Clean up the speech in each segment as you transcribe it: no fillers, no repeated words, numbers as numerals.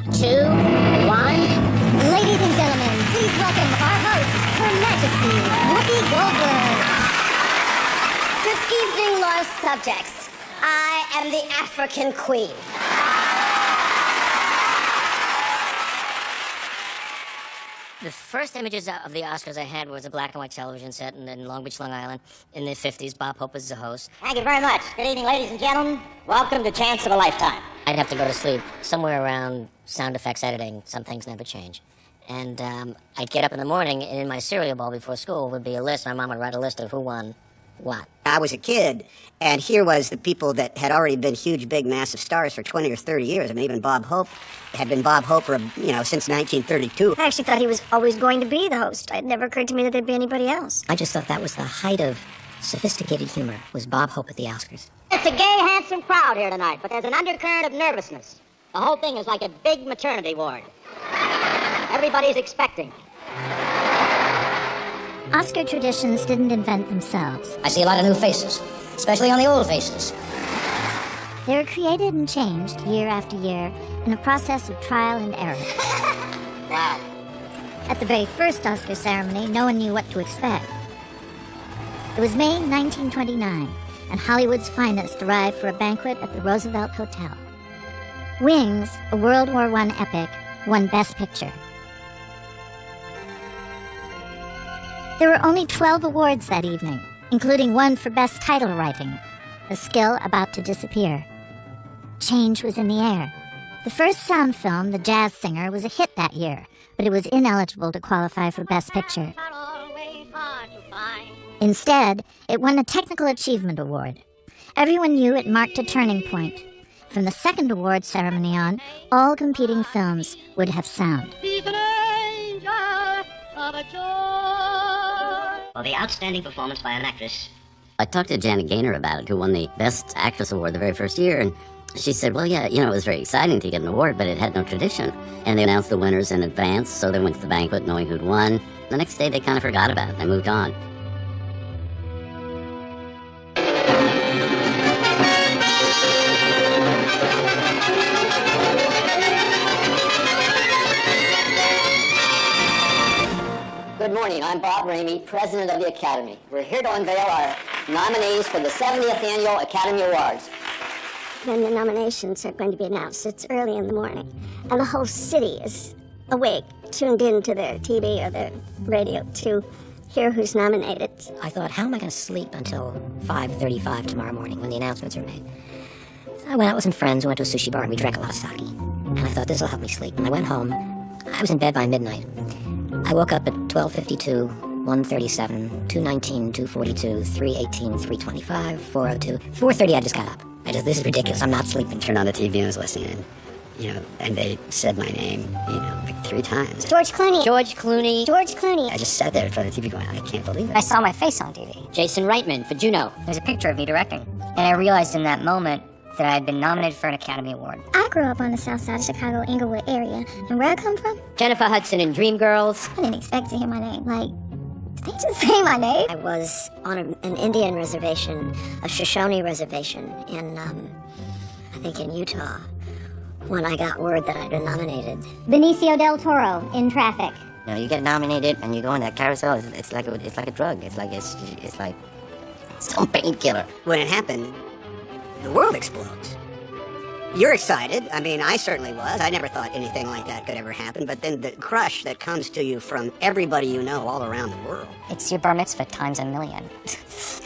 2, 1. Ladies and gentlemen, please welcome our host, Her Majesty, Whoopi Goldberg. Good evening, loyal subjects. I am the African Queen. The first images of the Oscars I had was a black and white television set in Long Beach, Long Island, in the 50s. Bob Hope was the host. Thank you very much. Good evening, ladies and gentlemen. Welcome to Chance of a Lifetime. I'd have to go to sleep somewhere around sound effects editing. Some things never change. And I'd get up in the morning, and in my cereal bowl before school would be a list. My mom would write a list of who won what. I was a kid, and here was the people that had already been huge, big, massive stars for 20 or 30 years. I mean, even Bob Hope had been Bob Hope for, since 1932. I actually thought he was always going to be the host. It never occurred to me that there'd be anybody else. I just thought that was the height of sophisticated humor, was Bob Hope at the Oscars. It's a gay, handsome crowd here tonight, but there's an undercurrent of nervousness. The whole thing is like a big maternity ward. Everybody's expecting. Oscar traditions didn't invent themselves. I see a lot of new faces, especially on the old faces. They were created and changed year after year in a process of trial and error. Wow. At the very first Oscar ceremony, no one knew what to expect. It was May 1929, and Hollywood's finest arrived for a banquet at the Roosevelt Hotel. Wings, a World War I epic, won Best Picture. There were only 12 awards that evening, including one for Best Title Writing, a skill about to disappear. Change was in the air. The first sound film, The Jazz Singer, was a hit that year, but it was ineligible to qualify for Best Picture. Instead, it won a Technical Achievement Award. Everyone knew it marked a turning point. From the second award ceremony on, all competing films would have sound. Well, the outstanding performance by an actress. I talked to Janet Gaynor about it, who won the Best Actress Award the very first year, and she said, well, yeah, it was very exciting to get an award, but it had no tradition. And they announced the winners in advance, so they went to the banquet knowing who'd won. The next day, they kind of forgot about it. They moved on. Good morning, I'm Bob Ramey, President of the Academy. We're here to unveil our nominees for the 70th Annual Academy Awards. When the nominations are going to be announced, it's early in the morning, and the whole city is awake, tuned in to their TV or their radio to hear who's nominated. I thought, how am I going to sleep until 5:35 tomorrow morning when the announcements are made? So I went out with some friends, we went to a sushi bar, and we drank a lot of sake. And I thought, this will help me sleep. And I went home. I was in bed by midnight. I woke up at 12:52, 1:37, 2:19, 2:42, 3:18, 3:25, 4:02. 4:30, I just got up. This is ridiculous. I'm not sleeping. Turned on the TV and I was listening, and they said my name, like 3 times. George Clooney. George Clooney. George Clooney. I just sat there in front of the TV going, I can't believe I it. saw my face on TV. Jason Reitman for Juno. There's a picture of me directing. And I realized in that moment that I had been nominated for an Academy Award. I grew up on the south side of Chicago, Inglewood area. And where I come from, Jennifer Hudson in Dreamgirls. I didn't expect to hear my name. Like, did they just say my name? I was on an Indian reservation, a Shoshone reservation in, I think in Utah, when I got word that I'd been nominated. Benicio del Toro in Traffic. You get nominated and you go in that carousel, it's like a drug. It's like some painkiller. When it happened, the world explodes. You're excited. I mean, I certainly was. I never thought anything like that could ever happen. But then the crush that comes to you from everybody you know all around the world. It's your bar mitzvah times a million.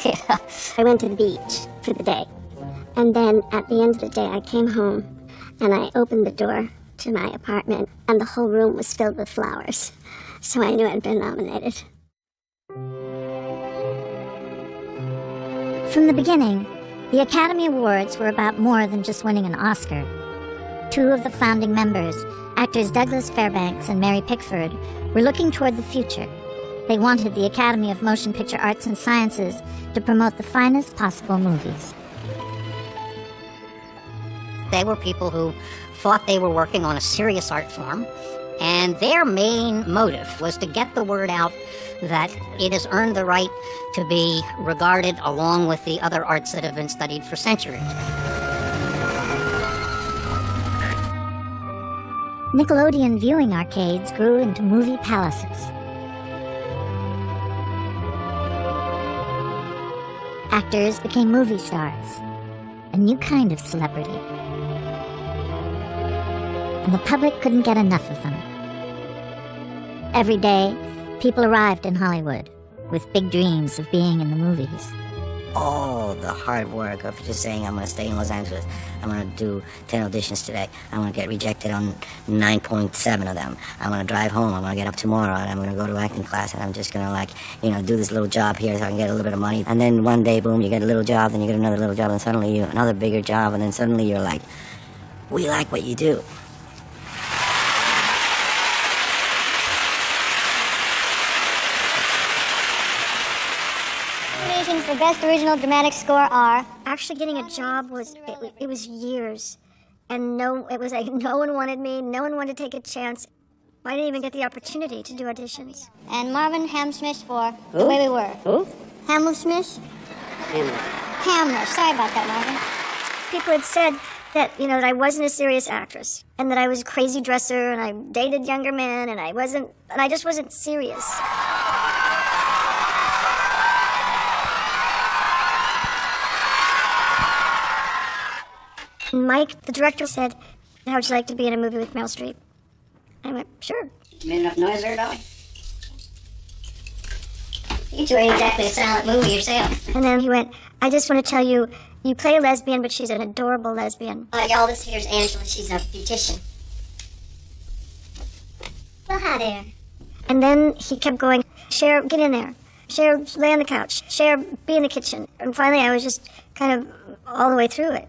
Yeah. I went to the beach for the day. And then at the end of the day, I came home and I opened the door to my apartment and the whole room was filled with flowers. So I knew I'd been nominated. From the beginning, the Academy Awards were about more than just winning an Oscar. 2 of the founding members, actors Douglas Fairbanks and Mary Pickford, were looking toward the future. They wanted the Academy of Motion Picture Arts and Sciences to promote the finest possible movies. They were people who thought they were working on a serious art form, and their main motive was to get the word out that it has earned the right to be regarded along with the other arts that have been studied for centuries. Nickelodeon viewing arcades grew into movie palaces. Actors became movie stars, a new kind of celebrity. And the public couldn't get enough of them. Every day, people arrived in Hollywood with big dreams of being in the movies. All the hard work of just saying, I'm going to stay in Los Angeles, I'm going to do 10 auditions today, I'm going to get rejected on 9.7 of them, I'm going to drive home, I'm going to get up tomorrow, and I'm going to go to acting class, and I'm just going to, do this little job here so I can get a little bit of money. And then one day, boom, you get a little job, then you get another little job, and suddenly you another bigger job, and then suddenly you're like, we like what you do. Nominations for Best Original Dramatic Score are... Actually getting a job was years, and no one wanted me. No one wanted to take a chance. I didn't even get the opportunity to do auditions. And Marvin Hamlisch for The Way We Were. Who? Hamlisch? Hamlisch. Sorry about that, Marvin. People had said that, that I wasn't a serious actress, and that I was a crazy dresser, and I dated younger men, and I just wasn't serious. Mike, the director, said, how would you like to be in a movie with Meryl Streep? I went, sure. Made enough noise there, Dolly? You two ain't exactly a silent movie yourself. And then he went, I just want to tell you, you play a lesbian, but she's an adorable lesbian. Y'all, this here's Angela. She's a beautician. Well, hi there. And then he kept going, Cher, get in there. Cher, lay on the couch. Cher, be in the kitchen. And finally, I was just kind of all the way through it.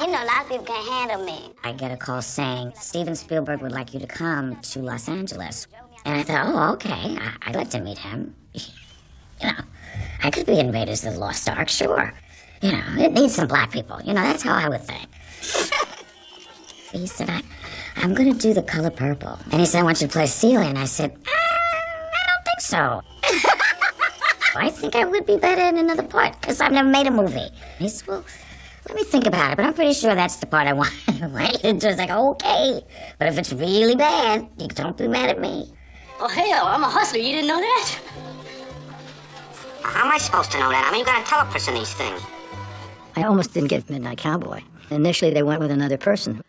A lot of people can't handle me. I get a call saying, Steven Spielberg would like you to come to Los Angeles. And I thought, oh, okay, I'd like to meet him. I could be in Raiders of the Lost Ark, sure. It needs some black people. That's how I would think. He said, I'm going to do The Color Purple. And he said, I want you to play Celia. And I said, I don't think so. I think I would be better in another part, because I've never made a movie. He said, well, let me think about it, but I'm pretty sure that's the part I want. And I was like, okay, but if it's really bad, you don't be mad at me. Oh, hell, I'm a hustler. You didn't know that? How am I supposed to know that? I mean, you got to tell a person these things. I almost didn't get Midnight Cowboy. Initially, they went with another person.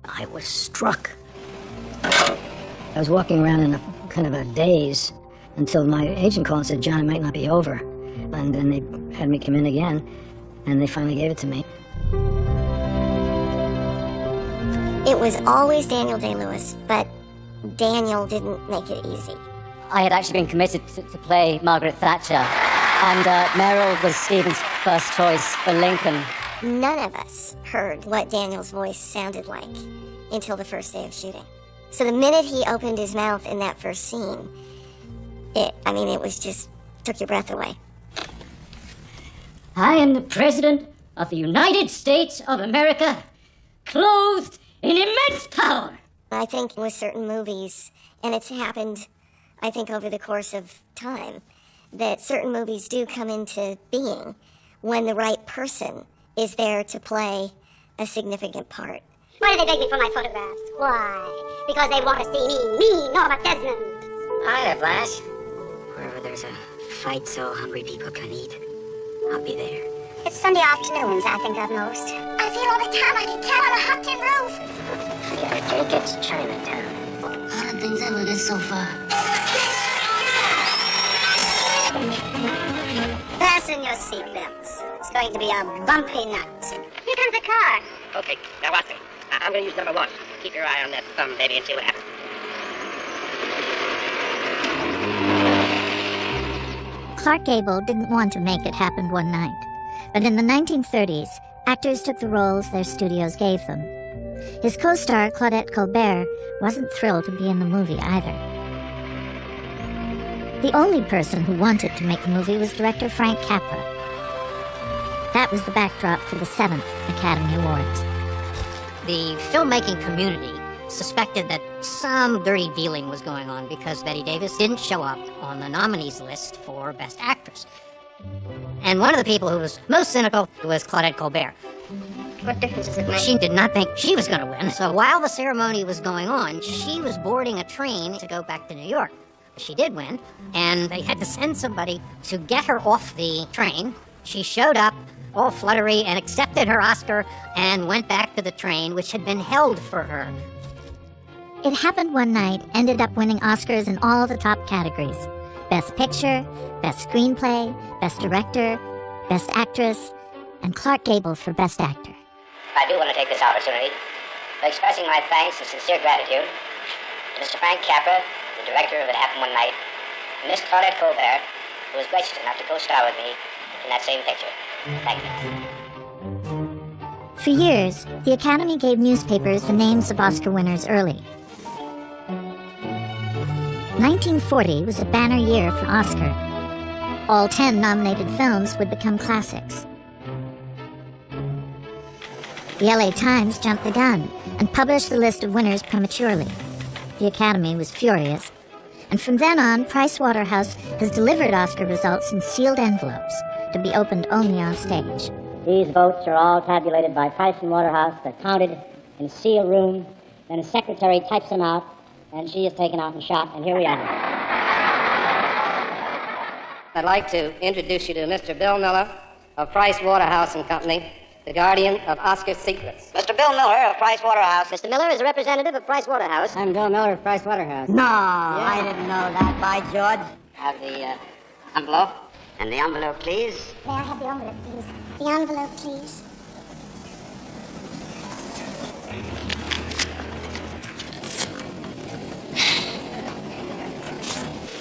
I was struck. I was walking around in a kind of a daze until my agent called and said, John, it might not be over. And then they had me come in again, and they finally gave it to me. It was always Daniel Day-Lewis, but Daniel didn't make it easy. I had actually been committed to play Margaret Thatcher, and Meryl was Stephen's first choice for Lincoln. None of us heard what Daniel's voice sounded like until the first day of shooting. So the minute he opened his mouth in that first scene, it was just, took your breath away. I am the President of the United States of America, clothed in immense power. I think with certain movies, and it's happened, I think, over the course of time, that certain movies do come into being when the right person is there to play a significant part. Why do they beg me for my photographs? Why? Because they want to see me, Norma Desmond. Hi there, Flash. Wherever there's a fight so hungry people can eat, I'll be there. It's Sunday afternoons I think of most. I feel all the time I can count on a hot tin roof. Yeah, Jake, it's Chinatown. All the things ever did so far. Fasten your seatbelts. It's going to be a bumpy night. Here comes the car. Okay, now Watson, I'm going to use number 1. Keep your eye on that thumb, baby, and see what happens. Clark Gable didn't want to make it happen one night, but in the 1930s, actors took the roles their studios gave them. His co-star, Claudette Colbert, wasn't thrilled to be in the movie either. The only person who wanted to make the movie was director Frank Capra. That was the backdrop for the 7th Academy Awards. The filmmaking community suspected that some dirty dealing was going on because Bette Davis didn't show up on the nominees list for Best Actress. And one of the people who was most cynical was Claudette Colbert. What difference does it make? She did not think she was going to win. So while the ceremony was going on, she was boarding a train to go back to New York. She did win, and they had to send somebody to get her off the train. She showed up, all fluttery, and accepted her Oscar and went back to the train, which had been held for her. It Happened One Night ended up winning Oscars in all the top categories. Best Picture, Best Screenplay, Best Director, Best Actress, and Clark Gable for Best Actor. I do want to take this opportunity of expressing my thanks and sincere gratitude to Mr. Frank Capra, the director of It Happened One Night, and Miss Claudette Colbert, who was gracious enough to co-star with me in that same picture. Thank you. For years, the Academy gave newspapers the names of Oscar winners early. 1940 was a banner year for Oscar. All 10 nominated films would become classics. The LA Times jumped the gun and published the list of winners prematurely. The Academy was furious, and from then on, Price Waterhouse has delivered Oscar results in sealed envelopes to be opened only on stage. These votes are all tabulated by Price and Waterhouse. They're counted in a sealed room. Then a secretary types them out, and she is taken out and shot, and here we are. I'd like to introduce you to Mr. Bill Miller of Price Waterhouse and Company, the guardian of Oscar secrets. Mr. Bill Miller of Price Waterhouse. Mr. Miller is a representative of Price Waterhouse. I'm Bill Miller of Price Waterhouse. No, I didn't know that, by George. Have the envelope. And the envelope, please. May I have the envelope, please? The envelope, please.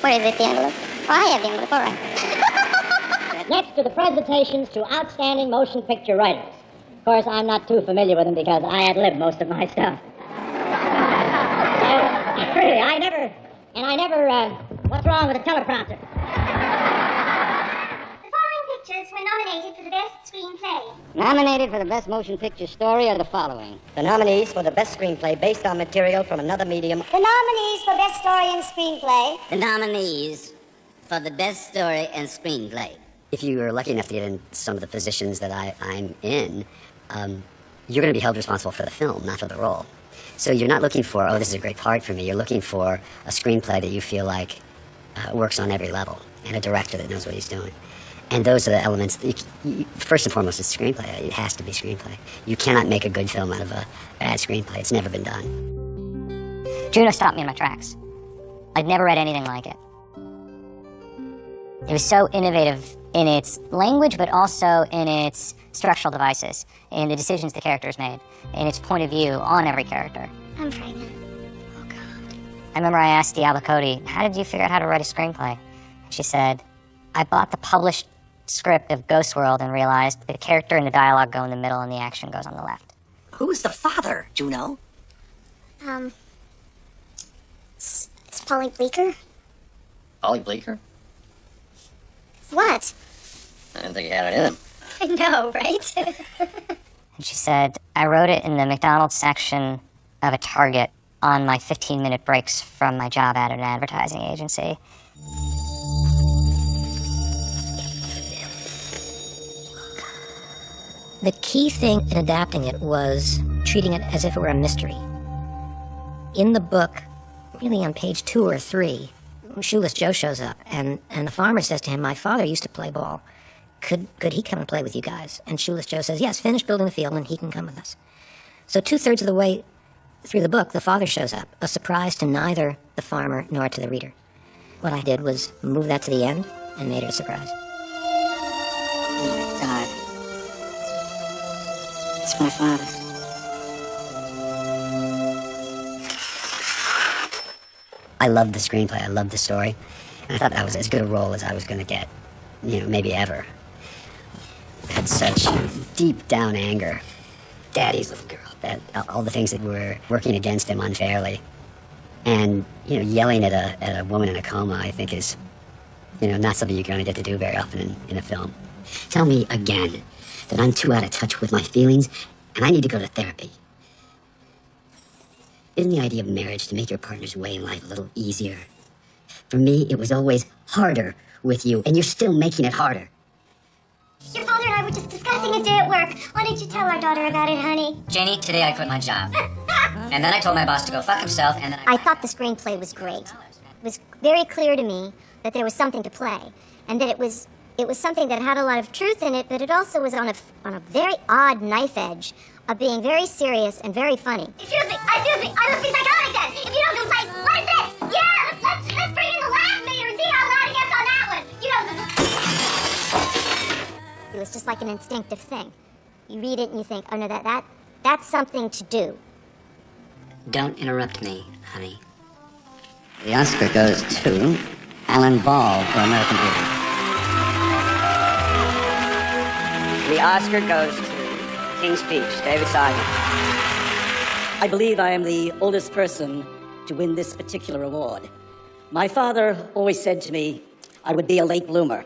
Where is it, the envelope? Oh, I have the envelope, all right. Next to the presentations to outstanding motion picture writers. Of course, I'm not too familiar with them because I ad-lib most of my stuff. Really, I never, what's wrong with the teleprompter? The following pictures were nominated for the best screenplay. Nominated for the best motion picture story are the following. The nominees for the best screenplay based on material from another medium. The nominees for best story and screenplay. The nominees for the best story and screenplay. If you are lucky enough to get in some of the positions that I'm in, you're going to be held responsible for the film, not for the role. So you're not looking for, oh, this is a great part for me. You're looking for a screenplay that you feel like works on every level, and a director that knows what he's doing. And those are the elements. First and foremost, it's screenplay. It has to be screenplay. You cannot make a good film out of a bad screenplay. It's never been done. Juno stopped me in my tracks. I'd never read anything like it. It was so innovative in its language, but also in its structural devices, in the decisions the characters made, in its point of view on every character. I'm pregnant. I remember I asked Diablo Cody, how did you figure out how to write a screenplay? She said, I bought the published script of Ghost World and realized the character and the dialogue go in the middle and the action goes on the left. Who's the father, Juno? It's Polly Bleeker. Polly Bleeker? What? I didn't think he had it in him. I know, right? And she said, I wrote it in the McDonald's section of a Target on my 15-minute breaks from my job at an advertising agency. The key thing in adapting it was treating it as if it were a mystery. In the book, really on page 2 or 3, Shoeless Joe shows up, and the farmer says to him, my father used to play ball. Could he come and play with you guys? And Shoeless Joe says, yes, finish building the field and he can come with us. So 2/3 of the way through the book, the father shows up, a surprise to neither the farmer nor to the reader. What I did was move that to the end and made it a surprise. God. It's my father. I loved the screenplay, I loved the story, and I thought that was as good a role as I was going to get, maybe ever. I had such deep down anger. Daddy's little girl, that all the things that were working against him unfairly. And, yelling at a woman in a coma, I think is, not something you're going to get to do very often in a film. Tell me again that I'm too out of touch with my feelings and I need to go to therapy. Isn't the idea of marriage to make your partner's way in life a little easier? For me, it was always harder with you, and you're still making it harder. spending his day at work. Why didn't you tell our daughter about it, honey? Janie, today I quit my job. And then I told my boss to go fuck himself, and then I thought the screenplay was great. It was very clear to me that there was something to play, and that it was something that had a lot of truth in it, but it also was on a very odd knife edge of being very serious and very funny. Excuse me, I must be psychotic then. If you don't complain, what is this? Yeah, let's bring in the laugh meter and see how loud he gets on that one. You know. It was just like an instinctive thing. You read it and you think, oh no, that's something to do. don't interrupt me, honey. The Oscar goes to Alan Ball for American Beauty. The Oscar goes to King's Speech, David Simon. I believe I am the oldest person to win this particular award. My father always said to me, I would be a late bloomer.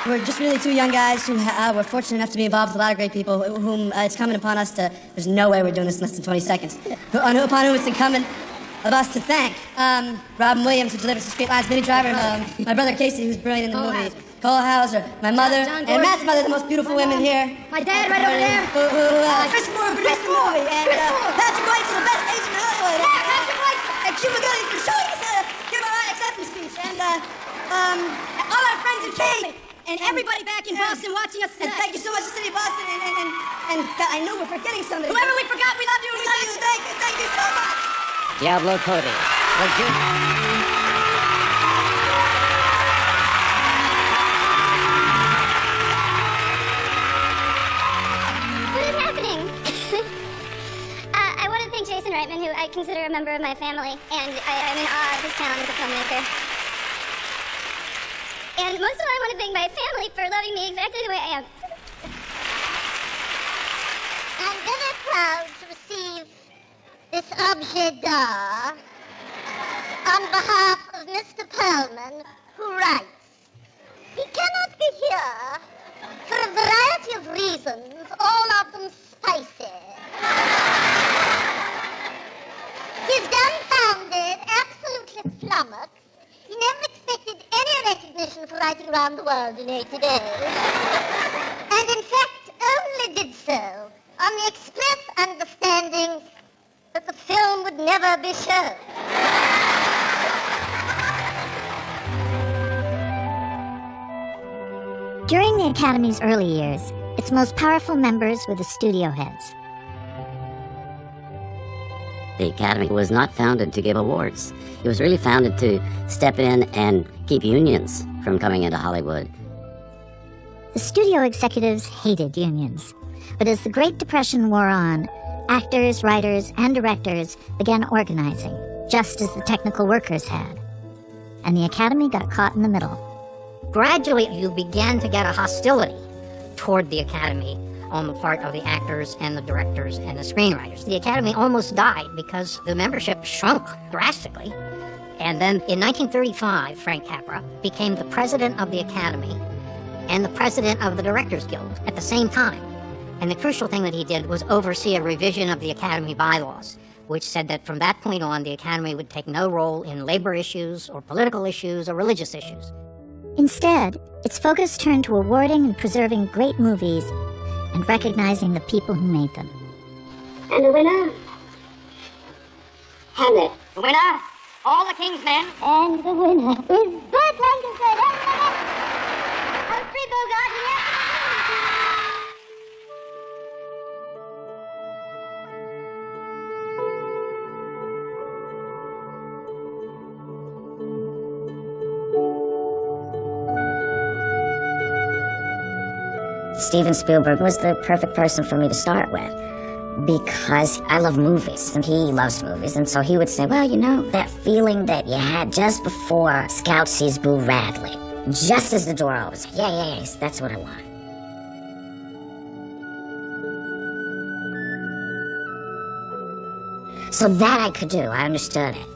We're just really two young guys who were fortunate enough to be involved with a lot of great people whom it's coming upon us to... There's no way we're doing this in less than 20 seconds. Upon whom it's incumbent of us to thank Robin Williams, who delivered some great lines, Minnie Driver, my brother Casey, who's brilliant in the movie, Cole Hauser, my mother, and Matt's mother, the most beautiful women here. My dad right over there. Chris Moore produced the movie, and Patrick White's the best agent in Hollywood. Yeah, Patrick White! And Cuba Gooding for showing us how to give our acceptance speech. And all our friends in Kate, and everybody back in Boston watching us tonight. And thank you so much, the city of Boston, and God, I know we're forgetting somebody. Whoever we forgot, we love you. We love you. Thank you so much. Diablo Cody. What is happening? I want to thank Jason Reitman, who I consider a member of my family, and I'm in awe of his talent as a filmmaker. And most of all, I want to thank my family for loving me exactly the way I am. I'm very proud to receive this objet d'art on behalf of Mr. Perlman, who writes, he cannot be here for a variety of reasons, all of them spicy. He's dumbfounded, absolutely flummoxed. He never expected any recognition for writing around the world in 80 days. And in fact, only did so on the express understanding that the film would never be shown. During the Academy's early years, its most powerful members were the studio heads. The Academy was not founded to give awards. It was really founded to step in and keep unions from coming into Hollywood. The studio executives hated unions, but as the Great Depression wore on, actors, writers, and directors began organizing, just as the technical workers had. And the Academy got caught in the middle. Gradually, you began to get a hostility toward the Academy on the part of the actors and the directors and the screenwriters. The Academy almost died because the membership shrunk drastically. And then in 1935, Frank Capra became the president of the Academy and the president of the Directors Guild at the same time. And the crucial thing that he did was oversee a revision of the Academy bylaws, which said that from that point on, the Academy would take no role in labor issues or political issues or religious issues. Instead, its focus turned to awarding and preserving great movies and recognizing the people who made them. And the winner? Hamlet. The winner, All the King's Men. And the winner is Burt Lancaster. Humphrey Bogart. Steven Spielberg was the perfect person for me to start with because I love movies and he loves movies, and so he would say, well, you know, that feeling that you had just before Scout sees Boo Radley, just as the door opens, yes, that's what I want. So that I could do, I understood it.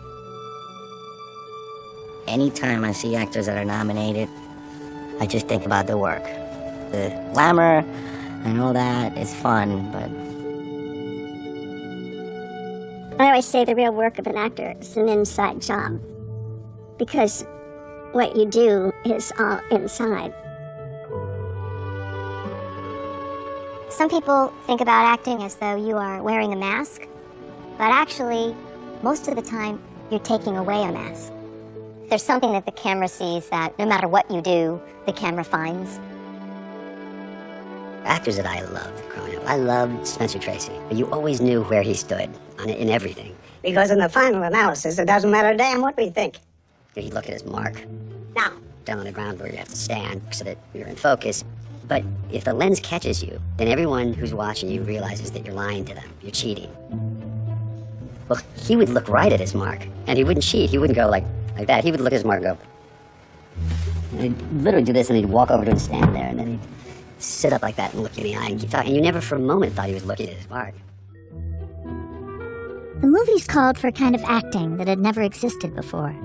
Anytime I see actors that are nominated, I just think about their work. The glamour and all that is fun, but... I always say the real work of an actor is an inside job, because what you do is all inside. Some people think about acting as though you are wearing a mask, but actually, most of the time, you're taking away a mask. There's something that the camera sees that no matter what you do, the camera finds. Actors that I loved growing up, I loved Spencer Tracy. You always knew where he stood in everything. Because in the final analysis, it doesn't matter a damn what we think. He'd look at his mark Now, down on the ground where you have to stand so that you're in focus. But if the lens catches you, then everyone who's watching you realizes that you're lying to them. You're cheating. Well, he would look right at his mark, and he wouldn't cheat. He wouldn't go like that. He would look at his mark and go. And he'd literally do this, and he'd walk over to and stand there, and then he'd sit up like that and look you in the eye and keep talking. And you never for a moment thought he was looking at his mark. The movies called for a kind of acting that had never existed before.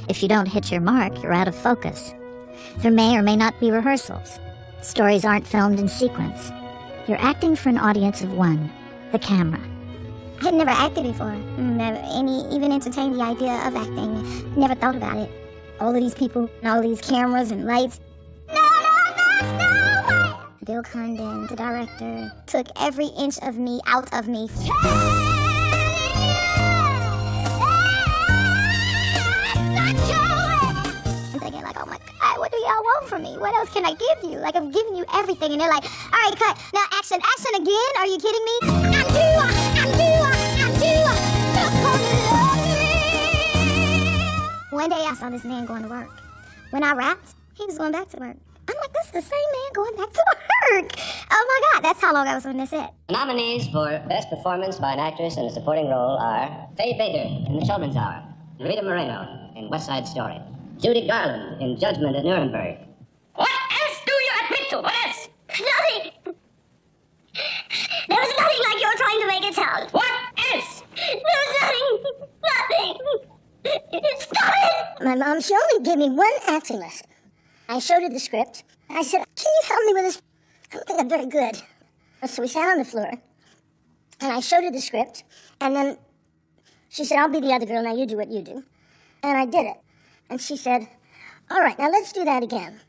If you don't hit your mark, you're out of focus. There may or may not be rehearsals. Stories aren't filmed in sequence. You're acting for an audience of one, the camera. I had never acted before, never even entertained the idea of acting. Never thought about it. All of these people, and all these cameras and lights. No! Bill Condon, the director, took every inch of me out of me. I'm thinking like, oh my God, what do y'all want from me? What else can I give you? Like, I'm giving you everything, and they're like, all right, cut. Now action again? Are you kidding me? One day I saw this man going to work. When I rapped, he was going back to work. I'm like, this is the same man going back to work. Oh my God, that's how long I was on this set. The nominees for Best Performance by an Actress in a Supporting Role are Faye Baker in The Children's Hour, Rita Moreno in West Side Story, Judy Garland in Judgment at Nuremberg. What else do you admit to? What else? Nothing. There was nothing like you were trying to make it sound. What else? There was nothing. Stop it! my mom, she only gave me one acting lesson. I showed her the script. I said, can you help me with this? I don't think I'm very good. So we sat on the floor, and I showed her the script, and then she said, I'll be the other girl, now you do what you do. And I did it. And she said, all right, now let's do that again.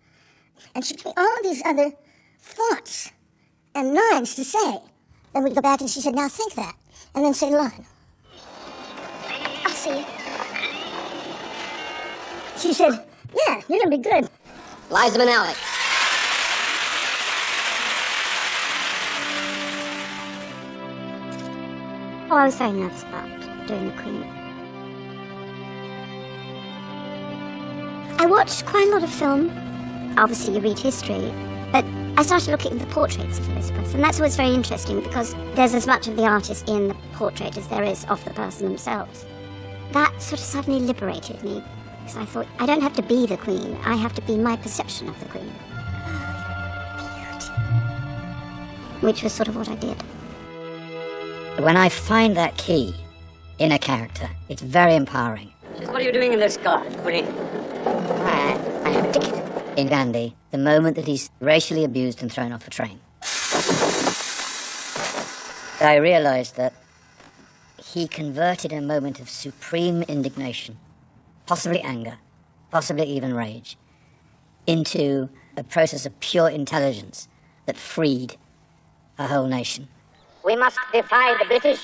And she gave me all these other thoughts and lines to say. Then we'd go back, and she said, now think that, and then say the line. I'll see you. She said, yeah, you're gonna be good. Liza Minnelli. Oh, I was very nervous about doing the Queen. I watched quite a lot of film. Obviously, you read history, but I started looking at the portraits of Elizabeth, and that's what's very interesting because there's as much of the artist in the portrait as there is of the person themselves. That sort of suddenly liberated me, because I thought, I don't have to be the Queen, I have to be my perception of the Queen. Which was sort of what I did. When I find that key in a character, it's very empowering. What are you doing in this car, Queen? I have a ticket. In Gandhi, the moment that he's racially abused and thrown off a train, I realized that he converted a moment of supreme indignation, possibly anger, possibly even rage, into a process of pure intelligence that freed a whole nation. We must defy the British.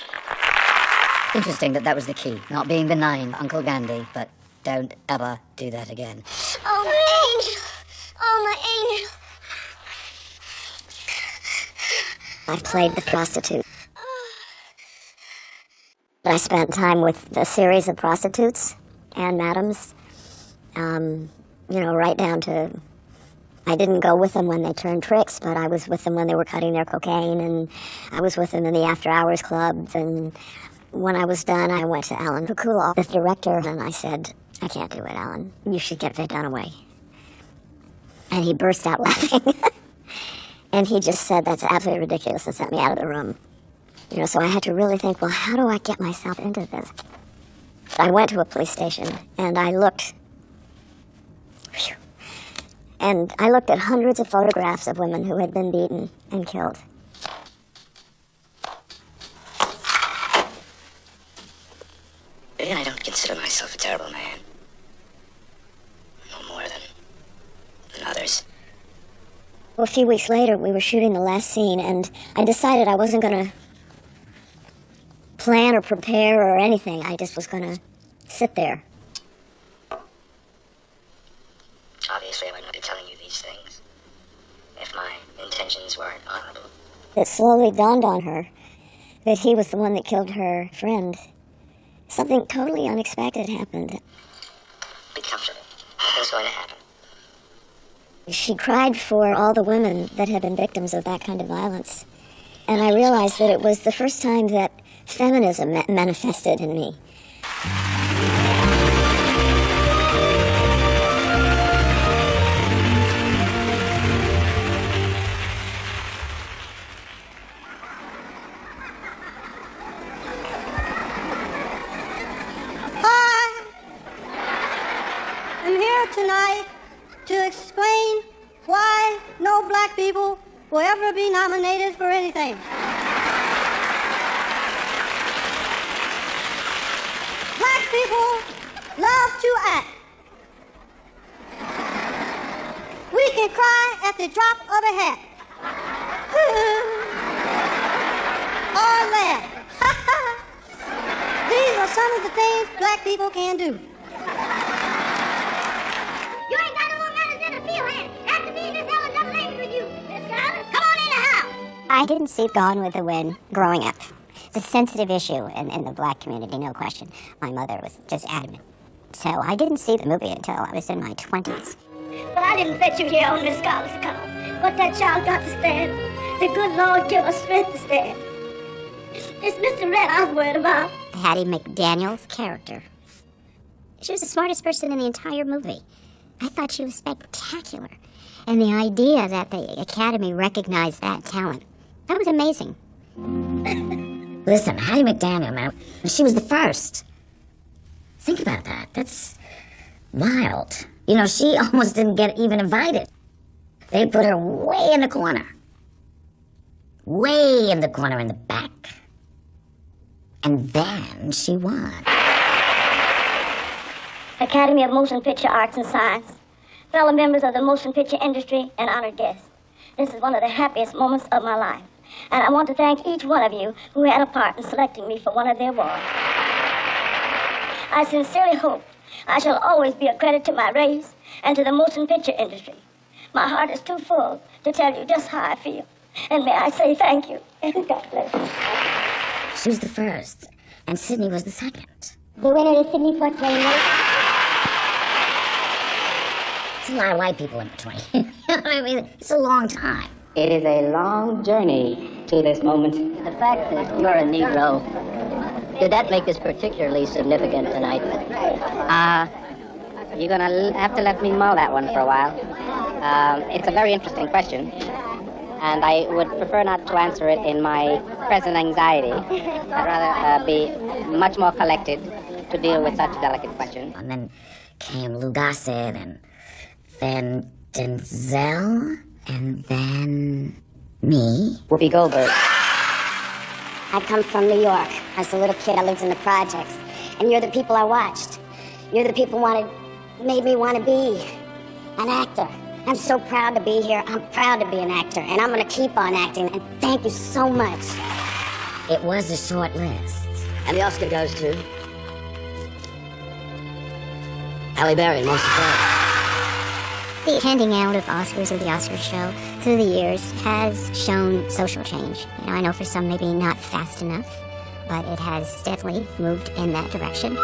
Interesting that was the key. Not being benign, Uncle Gandhi, but don't ever do that again. Oh, my angel. Oh, my angel. I played the prostitute. I spent time with a series of prostitutes and madams, right down to, I didn't go with them when they turned tricks, but I was with them when they were cutting their cocaine, and I was with them in the after-hours clubs, and when I was done, I went to Alan Pakula, the director, and I said, I can't do it, Alan. You should get Faye Dunaway. And he burst out laughing. And he just said, that's absolutely ridiculous, and sent me out of the room. So I had to really think, well, how do I get myself into this? I went to a police station, and I looked. And I looked at hundreds of photographs of women who had been beaten and killed. I don't consider myself a terrible man. No more than others. Well, a few weeks later, we were shooting the last scene, and I decided I wasn't going to plan or prepare or anything. I just was going to sit there. Obviously, I would not be telling you these things if my intentions weren't honorable. It slowly dawned on her that he was the one that killed her friend. Something totally unexpected happened. Be comfortable. Nothing's going to happen. She cried for all the women that had been victims of that kind of violence. And I realized that it was the first time that feminism manifested in me. I'm here tonight to explain why no black people will ever be nominated for anything. Black people love to act. We can cry at the drop of a hat. Or laugh. These are some of the things black people can do. You ain't got no more manners than a steelhead. After me, Miss Ellen, I'm late with you. Miss Scarlett, come on in the house. I didn't see Gone with the Wind growing up. It's a sensitive issue in the black community, no question. My mother was just adamant. So I didn't see the movie until I was in my 20s. But I didn't fetch you here on Miss Scarlett's account. But that child got to stand. The good Lord give us strength to stand. It's Mr. Red I was worried about. Hattie McDaniel's character. She was the smartest person in the entire movie. I thought she was spectacular. And the idea that the Academy recognized that talent, that was amazing. Listen, Hattie McDaniel, man, she was the first. Think about that. That's wild. You know, she almost didn't get even invited. They put her way in the corner. Way in the corner in the back. And then she won. Academy of Motion Picture Arts and Science, fellow members of the motion picture industry, and honored guests. This is one of the happiest moments of my life, and I want to thank each one of you who had a part in selecting me for one of the awards. I sincerely hope I shall always be a credit to my race and to the motion picture industry. My heart is too full to tell you just how I feel, and may I say thank you, and God bless you. She was the first, and Sydney was the second. The winner is Sidney Poitier. It's a lot of white people in between. I mean, it's a long time. It is a long journey to this moment. The fact that you're a Negro, did that make this particularly significant tonight? You're gonna have to let me mull that one for a while. It's a very interesting question, and I would prefer not to answer it in my present anxiety. I'd rather be much more collected to deal with such a delicate question. And then came Lou Gossett, and then Denzel, and then me. Whoopi Goldberg. I come from New York. As a little kid, I lived in the projects. And you're the people I watched. You're the people made me want to be an actor. I'm so proud to be here. I'm proud to be an actor. And I'm going to keep on acting. And thank you so much. It was a short list. And the Oscar goes to Halle Berry, most of all. The handing out of Oscars or the Oscar show through the years has shown social change. You know, I know for some maybe not fast enough, but it has definitely moved in that direction.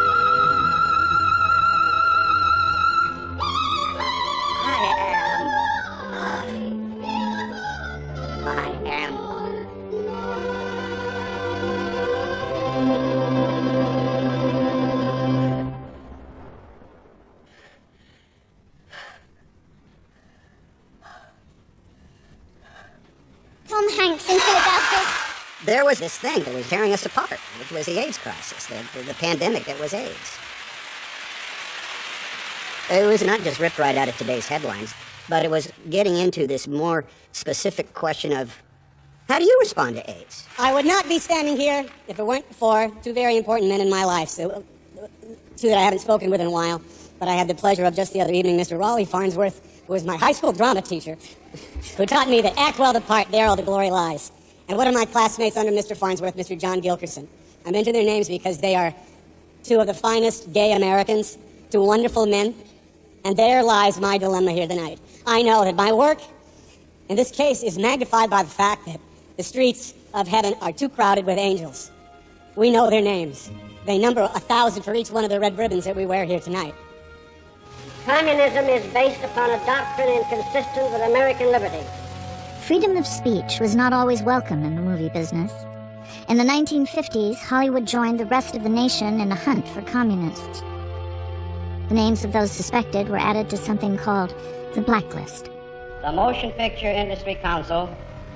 Tom Hanks in Philadelphia. There was this thing that was tearing us apart, which was the AIDS crisis, the pandemic that was AIDS. It was not just ripped right out of today's headlines, but it was getting into this more specific question of, how do you respond to AIDS? I would not be standing here if it weren't for two very important men in my life, two that I haven't spoken with in a while. but I had the pleasure of just the other evening Mr. Raleigh Farnsworth, who was my high school drama teacher, who taught me that act well the part, there all the glory lies. And one of my classmates under Mr. Farnsworth, Mr. John Gilkerson. I mention their names because they are two of the finest gay Americans, two wonderful men, and there lies my dilemma here tonight. I know that my work in this case is magnified by the fact that the streets of heaven are too crowded with angels. We know their names. They number 1,000 for each one of the red ribbons that we wear here tonight. Communism is based upon a doctrine inconsistent with American liberty. Freedom of speech was not always welcome in the movie business. In the 1950s, Hollywood joined the rest of the nation in a hunt for communists. The names of those suspected were added to something called the blacklist. The Motion Picture Industry Council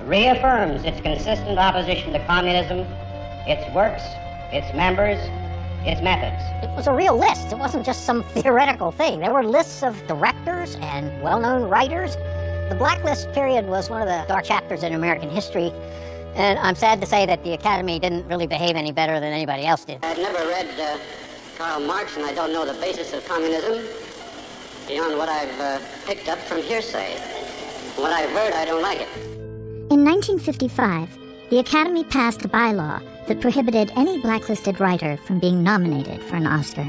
reaffirms its consistent opposition to communism, its works, its members, its methods. It was a real list. It wasn't just some theoretical thing. There were lists of directors and well-known writers. The blacklist period was one of the dark chapters in American history, and I'm sad to say that the Academy didn't really behave any better than anybody else did. I've never read Karl Marx, and I don't know the basis of communism beyond what I've picked up from hearsay. What I've heard, I don't like it. In 1955, the Academy passed a bylaw that prohibited any blacklisted writer from being nominated for an Oscar.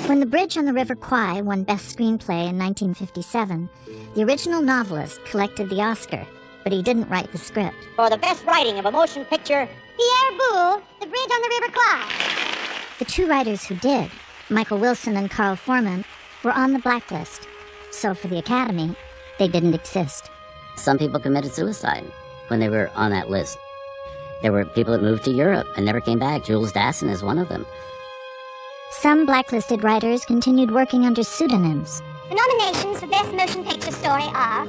When The Bridge on the River Kwai won Best Screenplay in 1957, the original novelist collected the Oscar, but he didn't write the script. For the best writing of a motion picture, Pierre Boulle, The Bridge on the River Kwai. The two writers who did, Michael Wilson and Carl Foreman, were on the blacklist, so for the Academy, they didn't exist. Some people committed suicide when they were on that list. There were people that moved to Europe and never came back. Jules Dassin is one of them. Some blacklisted writers continued working under pseudonyms. The nominations for Best Motion Picture Story are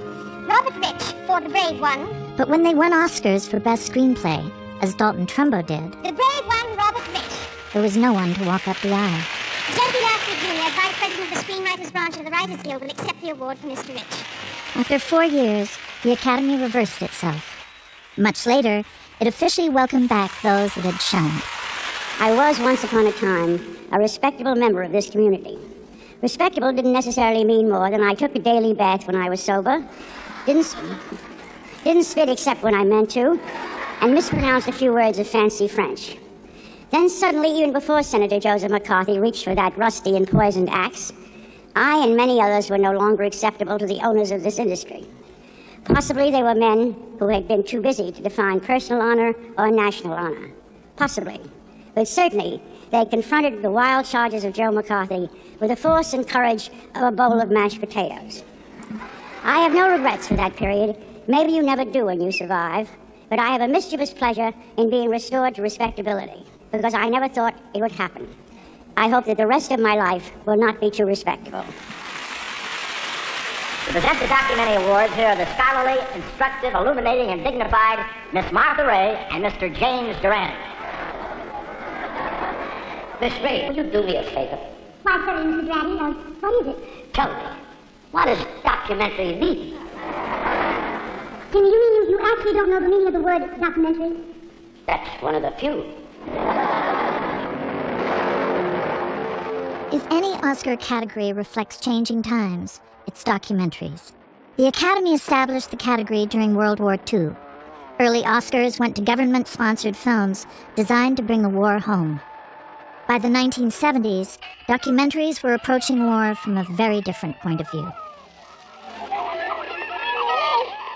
Robert Rich for The Brave One. But when they won Oscars for Best Screenplay, as Dalton Trumbo did, The Brave One, Robert Rich. there was no one to walk up the aisle. Jesse Lasky Jr., Vice President of the Screenwriters Branch of the Writers Guild, will accept the award for Mr. Rich. After 4 years, the Academy reversed itself. Much later, it officially welcomed back those it had shunned. I was once upon a time a respectable member of this community. Respectable didn't necessarily mean more than I took a daily bath when I was sober, didn't spit except when I meant to, and mispronounced a few words of fancy French. Then suddenly, even before Senator Joseph McCarthy reached for that rusty and poisoned axe, I and many others were no longer acceptable to the owners of this industry. Possibly they were men who had been too busy to define personal honor or national honor. Possibly. But certainly, they confronted the wild charges of Joe McCarthy with the force and courage of a bowl of mashed potatoes. I have no regrets for that period. Maybe you never do when you survive. But I have a mischievous pleasure in being restored to respectability, because I never thought it would happen. I hope that the rest of my life will not be too respectable. To present the documentary awards, here are the scholarly, instructive, illuminating, and dignified Miss Martha Ray and Mr. James Durant. Miss Ray, will you do me a favor? Why, sorry, Mr. Durant, what is it? Tell me, what does documentary mean? Jimmy, you mean you actually don't know the meaning of the word documentary? That's one of the few. If any Oscar category reflects changing times, it's documentaries. The Academy established the category during World War II. Early Oscars went to government-sponsored films designed to bring the war home. By the 1970s, documentaries were approaching war from a very different point of view.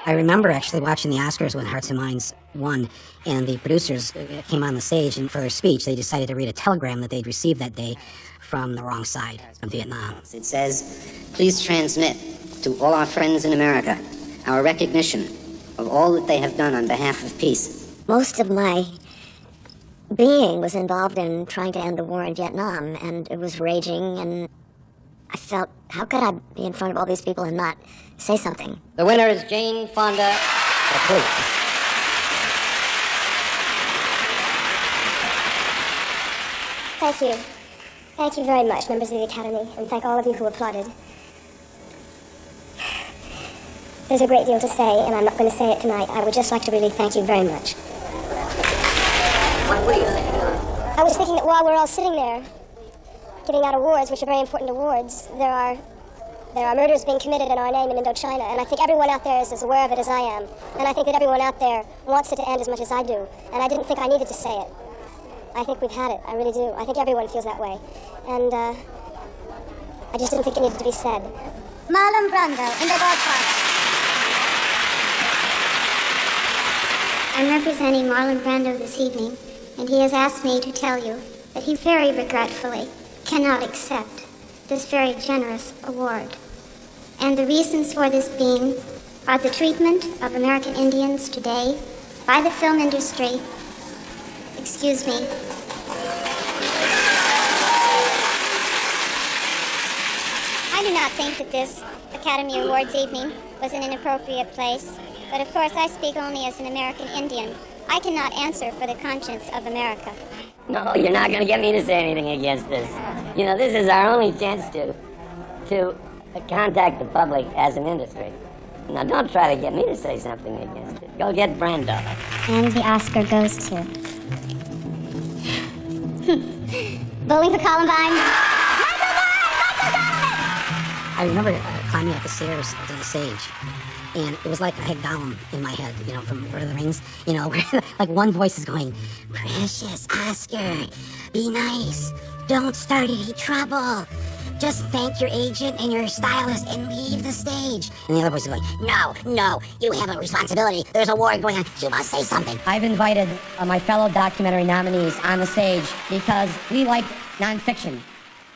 I remember actually watching the Oscars when Hearts and Minds won, and the producers came on the stage, and for their speech, they decided to read a telegram that they'd received that day from the wrong side of Vietnam. It says, please transmit to all our friends in America our recognition of all that they have done on behalf of peace. Most of my being was involved in trying to end the war in Vietnam, and it was raging, and I felt, how could I be in front of all these people and not say something? The winner is Jane Fonda. Thank you. Thank you very much, members of the Academy, and thank all of you who applauded. There's a great deal to say, and I'm not going to say it tonight. I would just like to really thank you very much. What were you thinking of? I was thinking that while we're all sitting there giving out awards, which are very important awards, there are murders being committed in our name in Indochina, and I think everyone out there is as aware of it as I am. And I think that everyone out there wants it to end as much as I do. And I didn't think I needed to say it. I think we've had it. I really do. I think everyone feels that way. And I just didn't think it needed to be said. Marlon Brando in The Godfather. I'm representing Marlon Brando this evening, and he has asked me to tell you that he very regretfully cannot accept this very generous award. And the reasons for this being are the treatment of American Indians today by the film industry. Excuse me. I do not think that this Academy Awards evening was in an appropriate place, but of course I speak only as an American Indian. I cannot answer for the conscience of America. No, you're not going to get me to say anything against this. You know, this is our only chance to contact the public as an industry. Now, don't try to get me to say something against it. Go get Brando. And the Oscar goes to... Bowling for Columbine. I remember climbing up the stairs to the stage, and it was like I had Gollum in my head, you know, from Lord of the Rings, you know, where like one voice is going, "Precious Oscar, be nice, don't start any trouble, just thank your agent and your stylist and leave the stage." And the other voice is going, no, you have a responsibility, there's a war going on, you must say something. I've invited my fellow documentary nominees on the stage because we like nonfiction.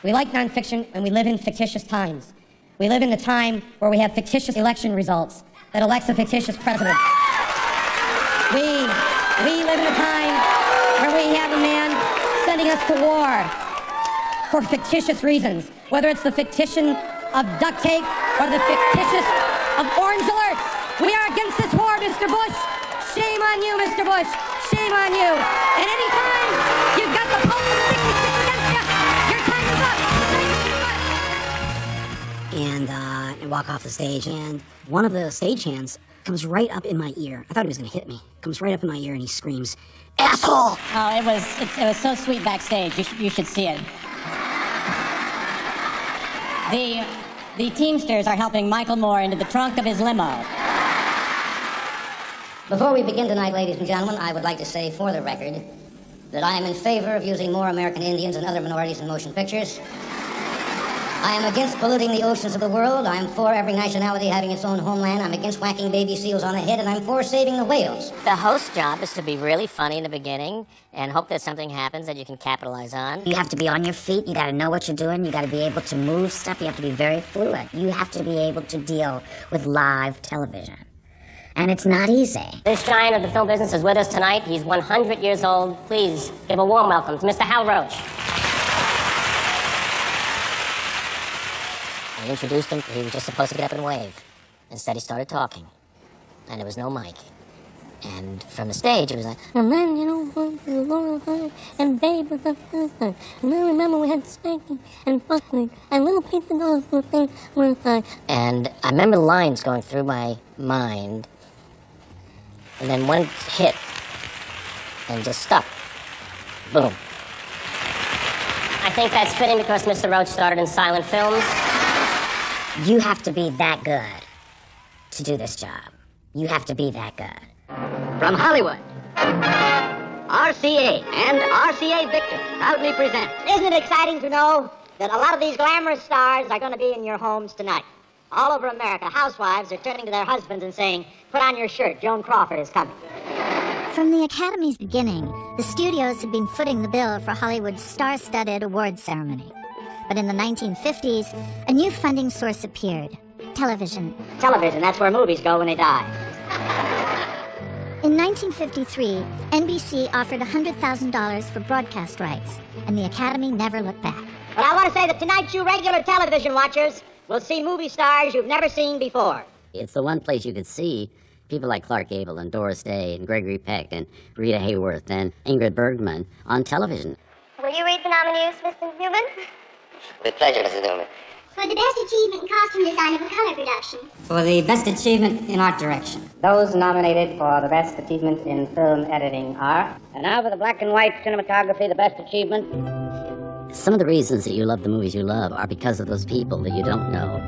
We like nonfiction, and we live in fictitious times. We live in a time where we have fictitious election results that elects a fictitious president. We live in a time where we have a man sending us to war for fictitious reasons, whether it's the fictition of duct tape or the fictitious of orange alerts. We are against this war, Mr. Bush. Shame on you, Mr. Bush. Shame on you. And any time you've got the pulse of 66 against you, your time is up. And walk off the stage, and one of the stagehands comes right up in my ear. I thought he was going to hit me. Comes right up in my ear, and he screams, "Asshole!" Oh, it was so sweet backstage. You should see it. The Teamsters are helping Michael Moore into the trunk of his limo. Before we begin tonight, ladies and gentlemen, I would like to say for the record that I am in favor of using more American Indians and other minorities in motion pictures. I am against polluting the oceans of the world. I am for every nationality having its own homeland. I'm against whacking baby seals on the head, and I'm for saving the whales. The host's job is to be really funny in the beginning and hope that something happens that you can capitalize on. You have to be on your feet. You got to know what you're doing. You got to be able to move stuff. You have to be very fluid. You have to be able to deal with live television. And it's not easy. This giant of the film business is with us tonight. He's 100 years old. Please give a warm welcome to Mr. Hal Roach. I introduced him. He was just supposed to get up and wave. Instead, he started talking. And there was no mic. And from the stage, it was like, and then, you know, and babe, and then I remember we had spanking and fucking and little paper dolls were like. And I remember the lines going through my mind. And then one hit and just stuck. Boom. I think that's fitting because Mr. Roach started in silent films. You have to be that good to do this job. You have to be that good. From Hollywood, RCA and RCA Victor proudly present. Isn't it exciting to know that a lot of these glamorous stars are going to be in your homes tonight? All over America, housewives are turning to their husbands and saying, "Put on your shirt, Joan Crawford is coming." From the Academy's beginning, the studios had been footing the bill for Hollywood's star-studded awards ceremony. But in the 1950s, a new funding source appeared: television. Television, that's where movies go when they die. In 1953, NBC offered $100,000 for broadcast rights, and the Academy never looked back. But I want to say that tonight, you regular television watchers will see movie stars you've never seen before. It's the one place you could see people like Clark Gable and Doris Day and Gregory Peck and Rita Hayworth and Ingrid Bergman on television. Will you read the nominees, Mr. Newman? With pleasure, Mrs. Newman. For the best achievement in costume design of a color production. For the best achievement in art direction. Those nominated for the best achievement in film editing are... And now for the black and white cinematography, the best achievement. Some of the reasons that you love the movies you love are because of those people that you don't know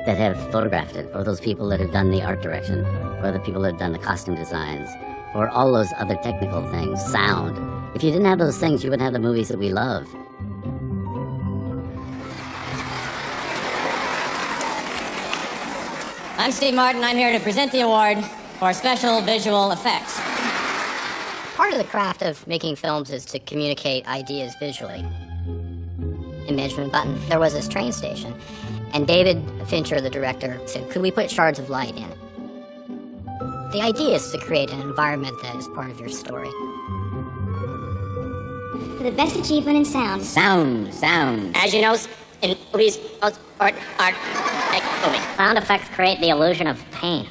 that have photographed it, or those people that have done the art direction, or the people that have done the costume designs, or all those other technical things, sound. If you didn't have those things, you wouldn't have the movies that we love. I'm Steve Martin. I'm here to present the award for special visual effects. Part of the craft of making films is to communicate ideas visually. In Benjamin Button, there was this train station, and David Fincher, the director, said, could we put shards of light in it? The idea is to create an environment that is part of your story. For the best achievement in sound. Sound. As you know, in movies, art, movie. Sound effects create the illusion of pain.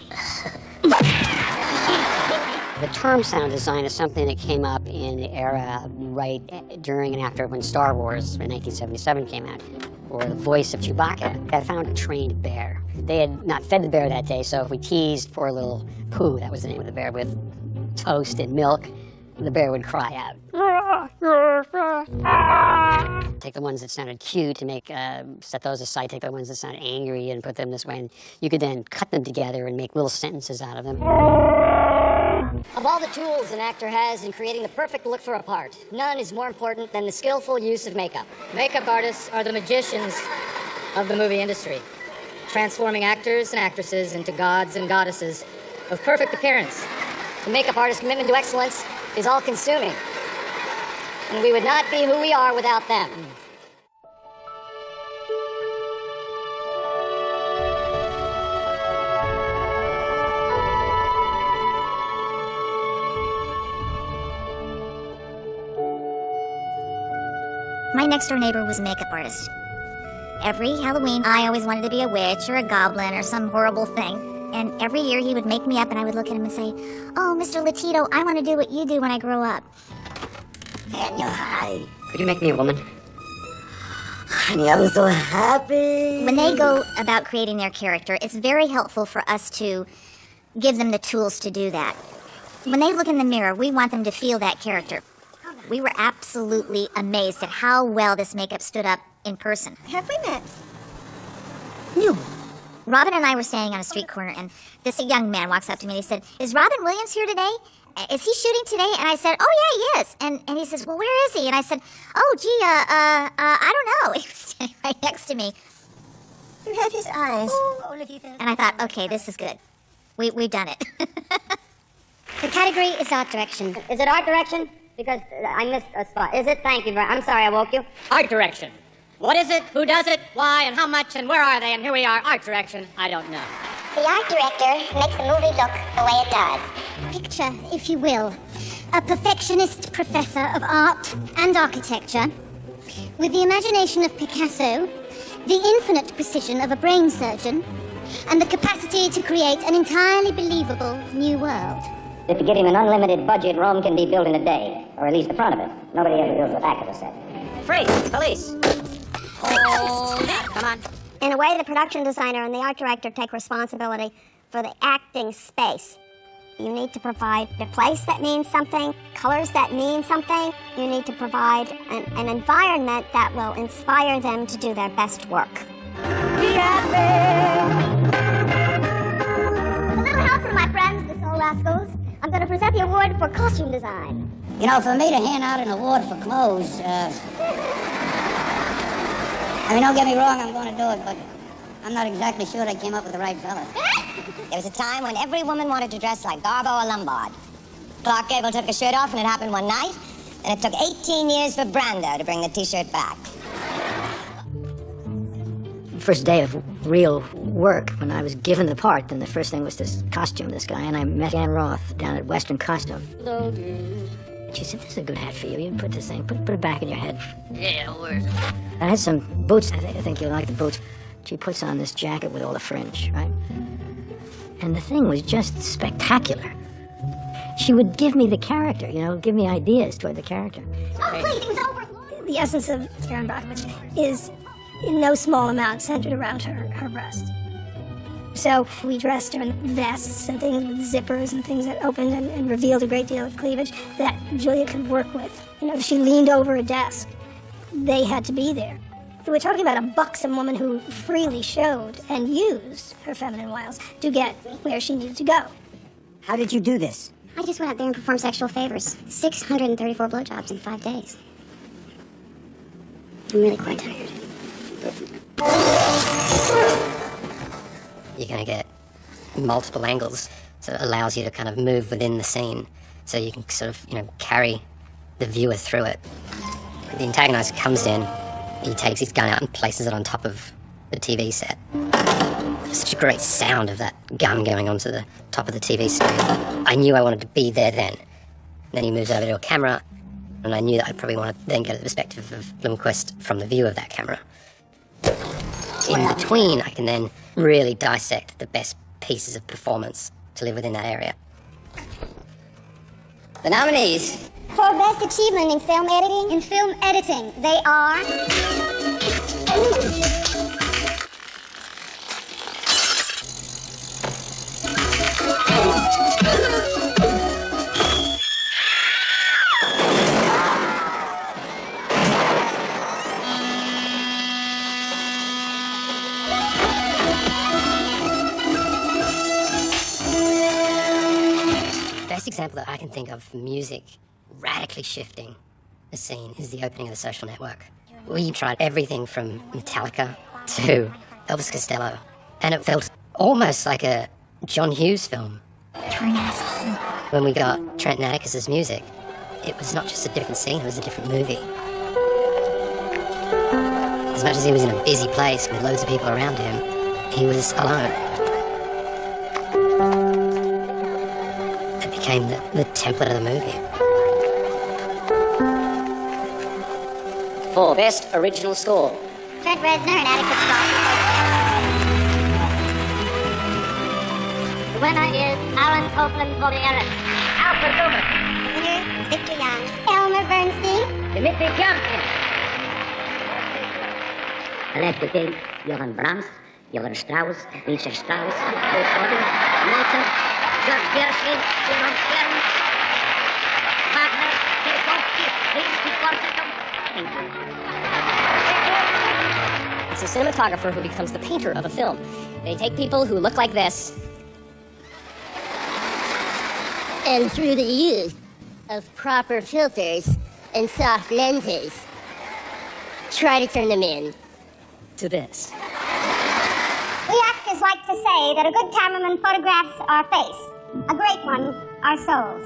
The term sound design is something that came up in the era right during and after when Star Wars in 1977 came out, or the voice of Chewbacca. I found a trained bear. They had not fed the bear that day, so if we teased poor little Pooh, that was the name of the bear, with toast and milk, the bear would cry out. Take the ones that sounded cute and set those aside, take the ones that sounded angry and put them this way, and you could then cut them together and make little sentences out of them. Of all the tools an actor has in creating the perfect look for a part, none is more important than the skillful use of makeup. Makeup artists are the magicians of the movie industry, transforming actors and actresses into gods and goddesses of perfect appearance. The makeup artist's commitment to excellence is all-consuming, and we would not be who we are without them. My next-door neighbor was a makeup artist. Every Halloween, I always wanted to be a witch or a goblin or some horrible thing. And every year he would make me up and I would look at him and say, oh, Mr. Latito, I want to do what you do when I grow up. Anya, hi. Could you make me a woman? Honey, I'm so happy. When they go about creating their character, it's very helpful for us to give them the tools to do that. When they look in the mirror, we want them to feel that character. We were absolutely amazed at how well this makeup stood up in person. Have we met? No. Robin and I were standing on a street corner, and this young man walks up to me and he said, is Robin Williams here today? Is he shooting today? And I said, oh yeah, he is. And he says, well, where is he? And I said, oh gee, I don't know. He was standing right next to me. You have his eyes. And I thought, okay, this is good. We've done it. The category is art direction. Is it art direction? Because I missed a spot. Is it? Thank you. I'm sorry I woke you. Art direction. What is it? Who does it? Why? And how much? And where are they? And here we are. Art direction. I don't know. The art director makes the movie look the way it does. Picture, if you will, a perfectionist professor of art and architecture with the imagination of Picasso, the infinite precision of a brain surgeon, and the capacity to create an entirely believable new world. If you give him an unlimited budget, Rome can be built in a day, or at least the front of it. Nobody ever builds the back of the set. Freeze! Police! Come on. In a way, the production designer and the art director take responsibility for the acting space. You need to provide a place that means something, colors that mean something. You need to provide an environment that will inspire them to do their best work. Be happy! With a little help from my friends, the Soul Rascals, I'm going to present the award for costume design. You know, for me to hand out an award for clothes, I mean, don't get me wrong, I'm going to do it, but I'm not exactly sure I came up with the right fella. There was a time when every woman wanted to dress like Garbo or Lombard. Clark Gable took his shirt off, and it happened one night, and it took 18 years for Brando to bring the T-shirt back. First day of real work, when I was given the part, then the first thing was to costume this guy, and I met Ann Roth down at Western Costume. She said, this is a good hat for you. You put this thing, put it back in your head. Yeah, word. I had some boots. I think you'll like the boots. She puts on this jacket with all the fringe, right? And the thing was just spectacular. She would give me the character, give me ideas toward the character. Oh, please, it was over. The essence of Karen Brockovich is in no small amount centered around her breast. So we dressed her in vests and things with zippers and things that opened and revealed a great deal of cleavage that Julia could work with. You know, if she leaned over a desk, they had to be there. We're talking about a buxom woman who freely showed and used her feminine wiles to get where she needed to go. How did you do this? I just went out there and performed sexual favors. 634 blowjobs in 5 days. I'm really quite tired. You're going to get multiple angles, so it allows you to kind of move within the scene, so you can sort of, carry the viewer through it. The antagonizer comes in, he takes his gun out and places it on top of the TV set. There's such a great sound of that gun going onto the top of the TV screen. I knew I wanted to be there then. Then he moves over to a camera, and I knew that I'd probably want to then get the perspective of Blomqvist from the view of that camera. In between, I can then really dissect the best pieces of performance to live within that area. The nominees For best achievement in film editing? In film editing, they are... Best example that I can think of for music radically shifting the scene is the opening of The Social Network. We tried everything from Metallica to Elvis Costello, and it felt almost like a John Hughes film. You're an asshole. When we got Trent Atticus's music, it was not just a different scene, it was a different movie. As much as he was in a busy place with loads of people around him, he was alone. It became the template of the movie. For Best Original Score. Trent Reznor and Atticus Ross. The winner is Alan Copland for the Eric. Alfred Newman. Winner, Victor Young. Elmer Bernstein. Dimitri Tiomkin. Alec King, Johann Brahms, Johann Strauss, Richard Strauss, Beethoven, Mozart, George Gershwin, Jerome Kern, Wagner, Tchaikovsky, Rimsky-Korsakov. Thank you. It's a cinematographer who becomes the painter of a film. They take people who look like this, And through the use of proper filters and soft lenses, try to turn them in to this. We actors like to say that a good cameraman photographs our face, a great one, our souls.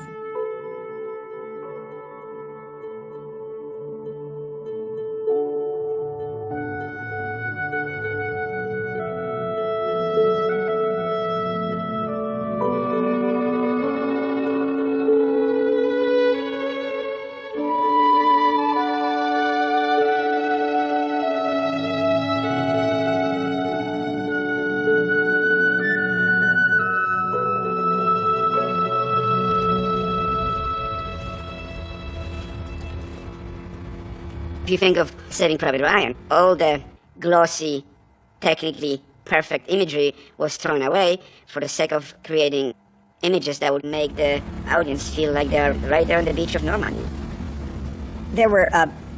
If you think of Saving Private Ryan, all the glossy, technically perfect imagery was thrown away for the sake of creating images that would make the audience feel like they're right there on the beach of Normandy. There were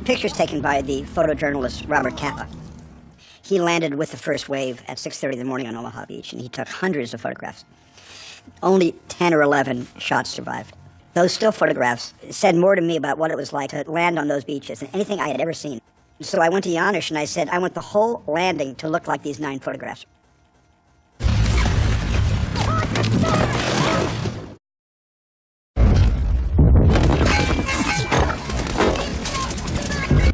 pictures taken by the photojournalist Robert Capa. He landed with the first wave at 6:30 in the morning on Omaha Beach, and he took hundreds of photographs. Only 10 or 11 shots survived. Those still photographs said more to me about what it was like to land on those beaches than anything I had ever seen. So I went to Janusz and I said, I want the whole landing to look like these 9 photographs.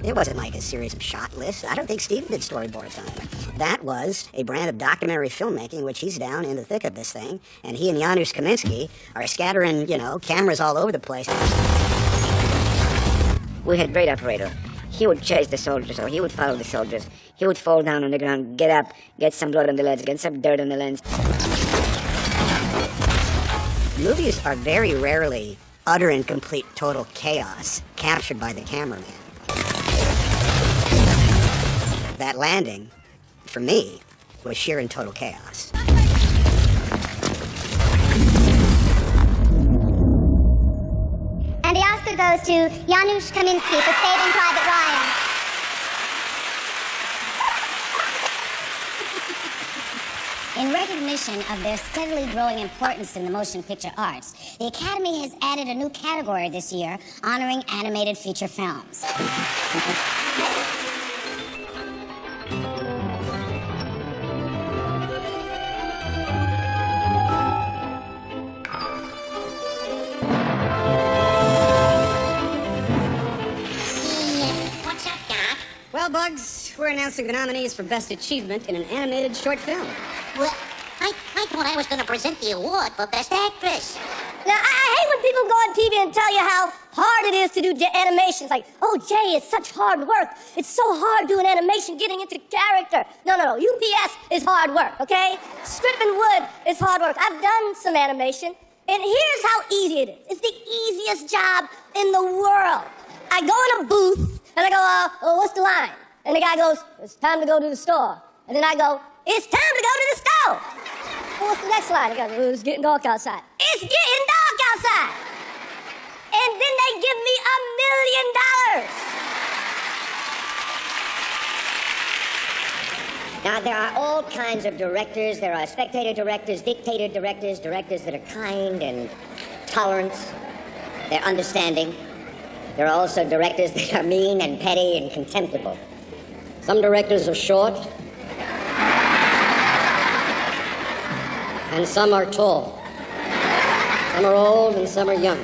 It wasn't like a series of shot lists. I don't think Steven did storyboards on it. That was a brand of documentary filmmaking, which he's down in the thick of this thing, and he and Janusz Kaminski are scattering, cameras all over the place. We had a great operator. He would chase the soldiers, or he would follow the soldiers. He would fall down on the ground, get up, get some blood on the lens, get some dirt on the lens. Movies are very rarely utter and complete total chaos captured by the cameraman. that landing, for me, was sheer and total chaos. And the Oscar goes to Janusz Kaminski for Saving Private Ryan. In recognition of their steadily growing importance in the motion picture arts, the Academy has added a new category this year, honoring animated feature films. What's up, Doc? Well, Bugs, we're announcing the nominees for Best Achievement in an Animated Short Film. Well, I thought I was going to present the award for Best Actress. Now, I hate when people go on TV and tell you how hard it is to do animations. Like, oh, Jay, it's such hard work. It's so hard doing animation, getting into character. No. UPS is hard work, okay? Stripping wood is hard work. I've done some animation, and here's how easy it is. It's the easiest job in the world. I go in a booth, and I go, what's the line? And the guy goes, it's time to go to the store. And then I go, it's time to go to the store. Well, what's the next line? He goes, well, it's getting dark outside. It's getting dark outside. And then they give me $1 million. Now, there are all kinds of directors. There are spectator directors, dictator directors, directors that are kind and tolerant. They're understanding. There are also directors that are mean and petty and contemptible. Some directors are short, and some are tall. Some are old and some are young.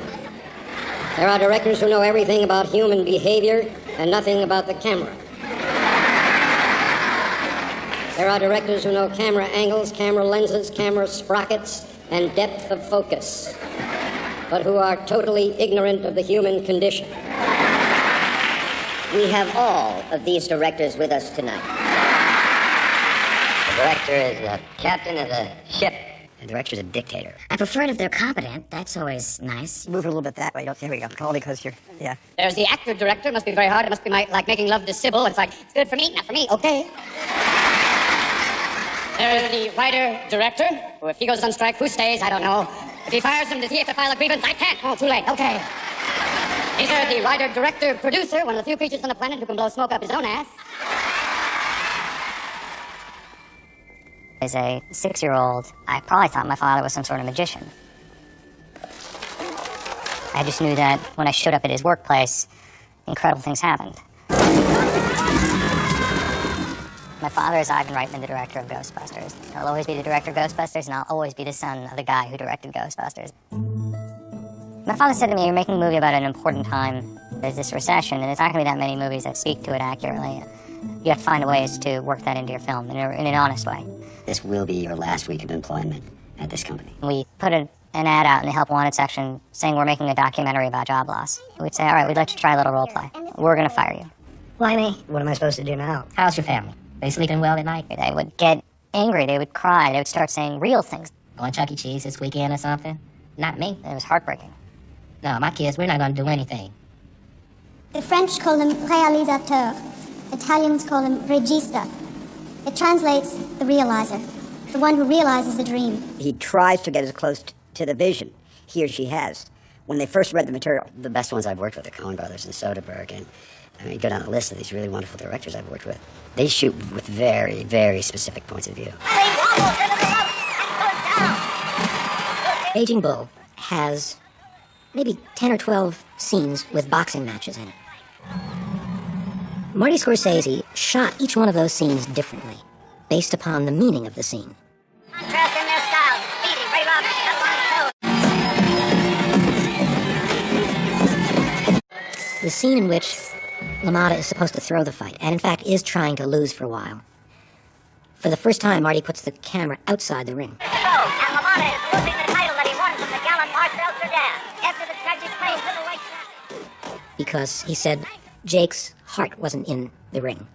There are directors who know everything about human behavior and nothing about the camera. There are directors who know camera angles, camera lenses, camera sprockets, and depth of focus, but who are totally ignorant of the human condition. We have all of these directors with us tonight. The director is the captain of the ship. The director's a dictator. I prefer it if they're competent. That's always nice. Move it a little bit that way. There we go. Only because you're, yeah. There's the actor-director. Must be very hard. It must be like making love to Sybil. It's like, it's good for me, not for me. Okay. There's the writer-director, who if he goes on strike, who stays? I don't know. If he fires him, does he have to file a grievance? I can't. Oh, too late. Okay. These are the writer, director, producer, one of the few creatures on the planet who can blow smoke up his own ass. As a 6-year-old, I probably thought my father was some sort of magician. I just knew that when I showed up at his workplace, incredible things happened. My father is Ivan Reitman, the director of Ghostbusters. I'll always be the director of Ghostbusters, and I'll always be the son of the guy who directed Ghostbusters. My father said to me, you're making a movie about an important time. There's this recession, and there's not going to be that many movies that speak to it accurately. You have to find ways to work that into your film in an honest way. This will be your last week of employment at this company. We put an ad out in the Help Wanted section saying we're making a documentary about job loss. We'd say, all right, we'd like to try a little role play. We're going to fire you. Why me? What am I supposed to do now? How's your family? They sleeping well at night? They would get angry. They would cry. They would start saying real things. Going Chuck E. Cheese this weekend or something? Not me. It was heartbreaking. No, my kids, we're not going to do anything. The French call him réalisateur. Italians call him regista. It translates the realizer, the one who realizes the dream. He tries to get as close to the vision he or she has when they first read the material. The best ones I've worked with are Coen Brothers and Soderbergh, and I mean, go down the list of these really wonderful directors I've worked with. They shoot with very, very specific points of view. Raging Bull has maybe 10 or 12 scenes with boxing matches in it. Marty Scorsese shot each one of those scenes differently, based upon the meaning of the scene. Contrast in their style. Speedy, very well. The scene in which LaMotta is supposed to throw the fight, and in fact is trying to lose for a while. For the first time, Marty puts the camera outside the ring. And LaMotta is losing the title that he won from the gallant Marcel Cerdan after the tragic fate of the white champion. Because he said Jake's heart wasn't in the ring.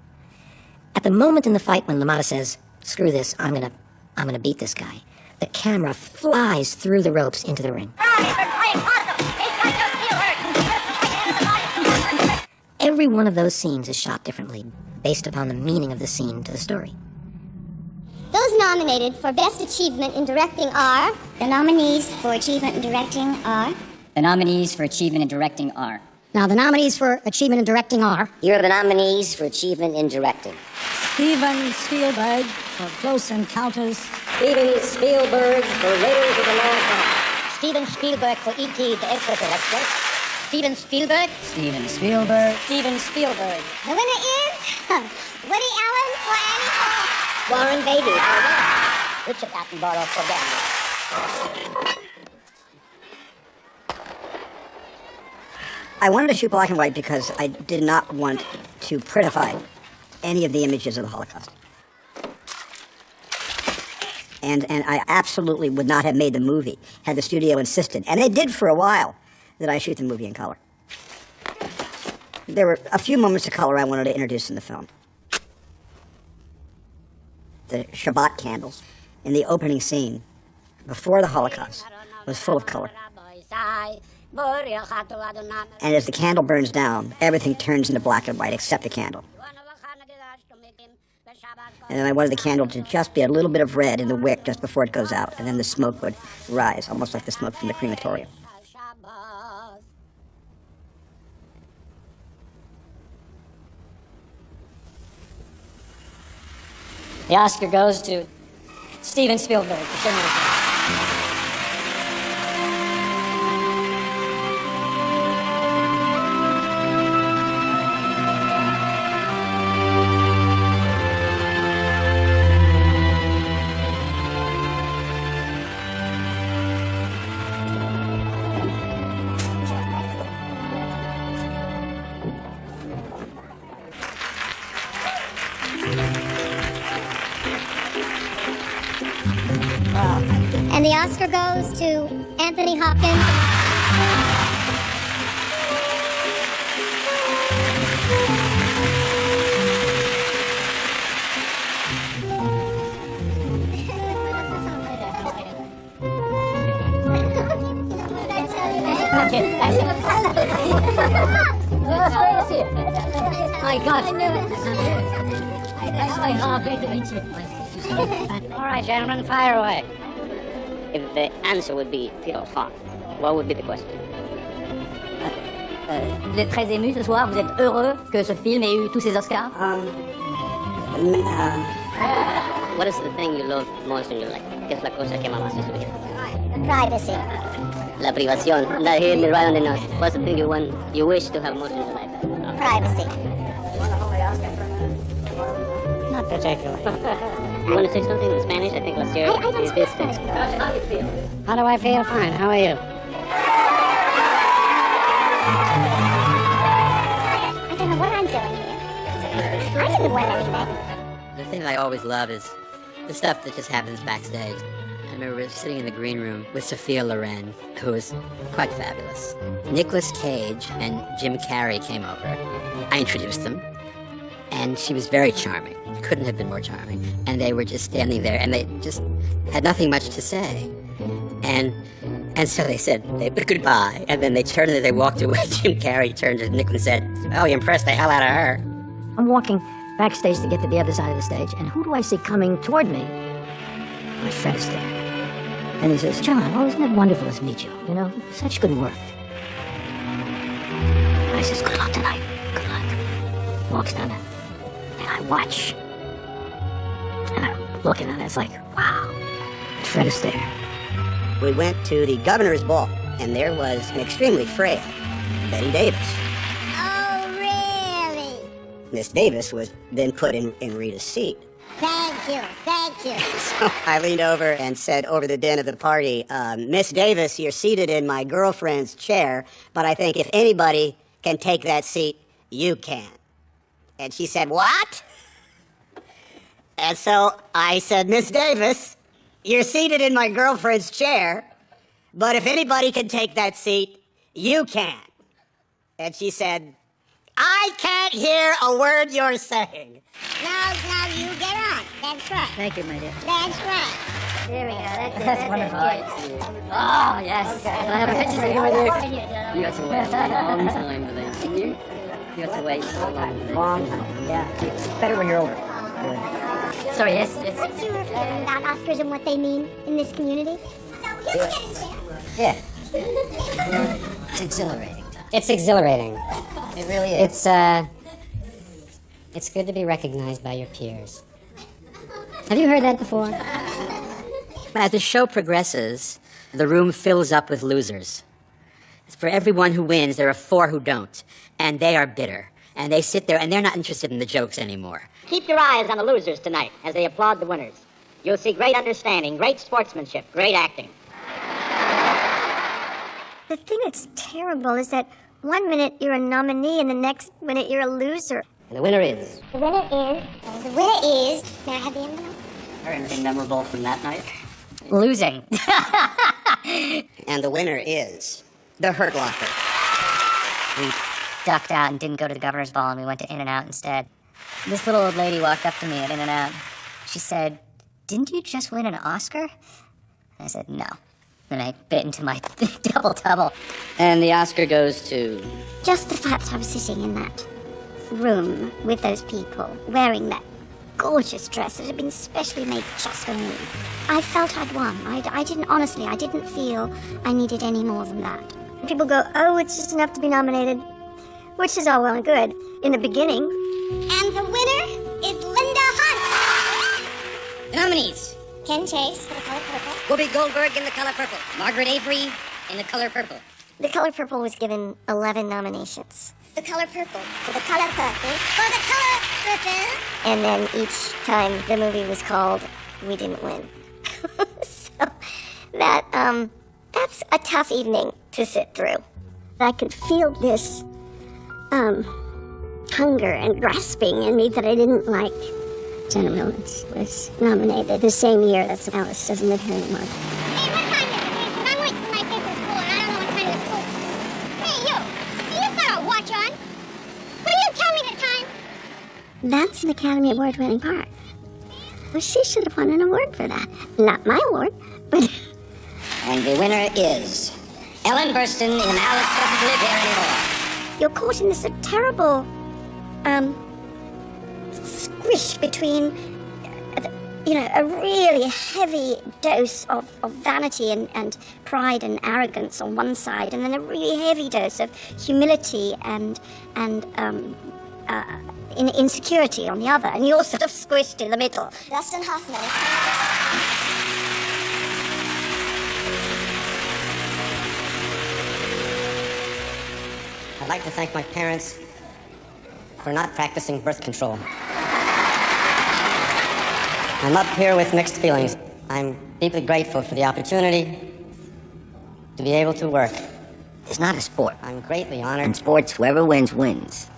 At the moment in the fight when LaMotta says, screw this, I'm gonna beat this guy, the camera flies through the ropes into the ring. Every one of those scenes is shot differently, based upon the meaning of the scene to the story. Those nominated for Best Achievement in Directing are... The nominees for achievement in directing are... The nominees for achievement in directing are... Now, the nominees for achievement in directing are... Here are the nominees for achievement in directing. Steven Spielberg for Close Encounters. Steven Spielberg for Raiders of the Lost Ark. Steven Spielberg for E.T. the Extraterrestrial. Steven Spielberg. Steven Spielberg. Steven Spielberg. The winner is... Woody Allen for Annie Hall. Warren Beatty for Richard Attenborough for Gandalf. I wanted to shoot black and white because I did not want to prettify any of the images of the Holocaust. And I absolutely would not have made the movie had the studio insisted, and they did for a while, that I shoot the movie in color. There were a few moments of color I wanted to introduce in the film. The Shabbat candles in the opening scene before the Holocaust was full of color. And as the candle burns down, everything turns into black and white except the candle. And then I wanted the candle to just be a little bit of red in the wick just before it goes out, and then the smoke would rise, almost like the smoke from the crematorium. The Oscar goes to Steven Spielberg for Schindler's And the Oscar goes to Anthony Hopkins. My God. Great to meet you. All right, gentlemen, fire away. If the answer would be Theo Font, what would be the question? Vous êtes très ému ce soir, vous êtes heureux que ce film ait eu tous ces Oscars? What is the thing you love most in your life? ¿Qué es la cosa que más haces tuya? Privacy. La privación. That hit me right on the nose. What's the thing you wish to have most in your life? Privacy. Not particularly. You want to say something in Spanish? I think last year. I don't speak Spanish. How do you feel? How do I feel? Fine. How are you? I don't know what I'm doing here. I didn't win anything. The thing I always love is the stuff that just happens backstage. I remember sitting in the green room with Sophia Loren, who was quite fabulous. Nicolas Cage and Jim Carrey came over. I introduced them, and she was very charming. Couldn't have been more charming. And they were just standing there, and they just had nothing much to say. And so they said goodbye, and then they turned and they walked away. Jim Carrey turned to Nick and said, "Oh, you impressed the hell out of her." I'm walking backstage to get to the other side of the stage, and who do I see coming toward me? My Fred is there. And he says, "John, oh, isn't it wonderful to meet you? You know, such good work." And I says, "Good luck tonight. Good luck." Walks down there, and I watch. And I'm looking at it, it's like, wow, Fred is there. We went to the governor's ball, and there was an extremely frail Betty Davis. Oh, really? Miss Davis was then put in Rita's seat. Thank you. Thank you. So I leaned over and said over the din of the party, "Miss Davis, you're seated in my girlfriend's chair, but I think if anybody can take that seat, you can." And she said, "What?" And so I said, "Miss Davis, you're seated in my girlfriend's chair, but if anybody can take that seat, you can." And she said, "I can't hear a word you're saying." Now you get on. That's right. Thank you, my dear. That's right. There we go. That's it. That's wonderful. Good. Oh, yes. Okay. Can I have a picture of you, my dear? You got to wait a long time for that. You have to wait a long time. Yeah. It's better when you're older. Sorry, yes. What's your feeling about Oscars and what they mean in this community? Yeah. It's exhilarating. It's exhilarating. It really is. It's good to be recognized by your peers. Have you heard that before? As the show progresses, the room fills up with losers. For everyone who wins, there are 4 who don't, and they are bitter. And they sit there, and they're not interested in the jokes anymore. Keep your eyes on the losers tonight as they applaud the winners. You'll see great understanding, great sportsmanship, great acting. The thing that's terrible is that one minute you're a nominee and the next minute you're a loser. And the winner is. The winner is. May I have the envelope? Anything memorable from that night? Losing. And the winner is the Hurt Locker. We ducked out and didn't go to the governor's ball, and we went to In-N-Out instead. This little old lady walked up to me at In-N-Out. She said, "Didn't you just win an Oscar?" I said, "No." And I bit into my double-double. And the Oscar goes to... Just the fact I was sitting in that room with those people, wearing that gorgeous dress that had been specially made just for me. I felt I'd won. I didn't feel I needed any more than that. People go, oh, it's just enough to be nominated, which is all well and good in the beginning. And the winner is Linda Hunt. The nominees: Ken Chase for The Color Purple. Whoopi Goldberg in The Color Purple. Margaret Avery in The Color Purple. The Color Purple was given 11 nominations. The Color Purple for The Color Purple. For The Color Purple. And then each time the movie was called, we didn't win. So that's a tough evening to sit through. I could feel this hunger and grasping in me that I didn't like. Jenna Millens was nominated the same year that Alice doesn't live here anymore. Hey, what time is it? Because I'm late for my paper school and I don't know what time it is school. Hey, you've got a watch on. Will you tell me the time? That's an Academy Award winning part. Well, she should have won an award for that. Not my award, but... And the winner is Ellen Burstyn in Alice Doesn't Live Here Anymore. You're caught in this terrible squish between a really heavy dose of vanity and pride and arrogance on one side, and then a really heavy dose of humility and insecurity on the other, and you're sort of squished in the middle. Dustin Hoffman. I'd like to thank my parents for not practicing birth control. I'm up here with mixed feelings. I'm deeply grateful for the opportunity to be able to work. It's not a sport. I'm greatly honored. In sports, whoever wins, wins.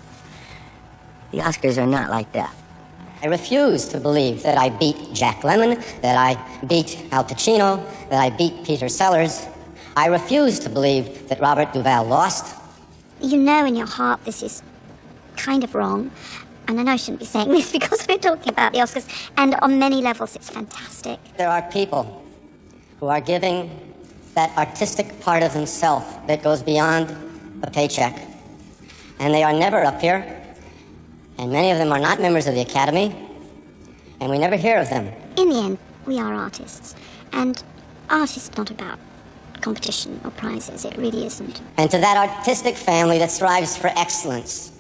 The Oscars are not like that. I refuse to believe that I beat Jack Lemmon, that I beat Al Pacino, that I beat Peter Sellers. I refuse to believe that Robert Duvall lost. You know in your heart this is kind of wrong. And I know I shouldn't be saying this because we're talking about the Oscars. And on many levels, it's fantastic. There are people who are giving that artistic part of themselves that goes beyond a paycheck. And they are never up here. And many of them are not members of the Academy. And we never hear of them. In the end, we are artists. And art is not about competition or prizes. It really isn't. And to that artistic family that strives for excellence,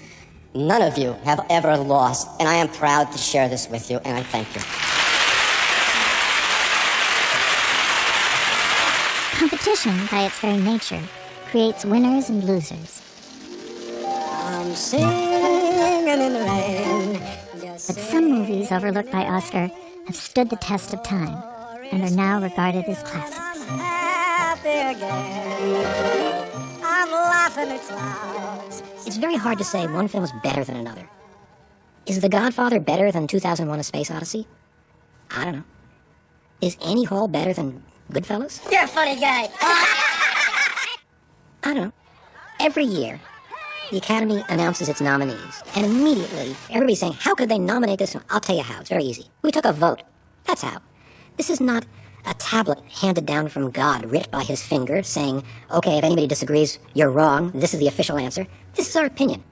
none of you have ever lost, and I am proud to share this with you, and I thank you. Competition, by its very nature, creates winners and losers. I'm singing in the rain. But some movies overlooked by Oscar have stood the test of time and are now regarded as classics. Happy again. I'm laughing at clouds. It's very hard to say one film is better than another. Is The Godfather better than 2001: A Space Odyssey? I don't know. Is Annie Hall better than Goodfellas? You're a funny guy. I don't know. Every year, the Academy announces its nominees, and immediately everybody's saying, how could they nominate this one? I'll tell you how. It's very easy. We took a vote. That's how. This is not a tablet handed down from God, writ by his finger, saying, okay, if anybody disagrees, you're wrong. This is the official answer. This is our opinion.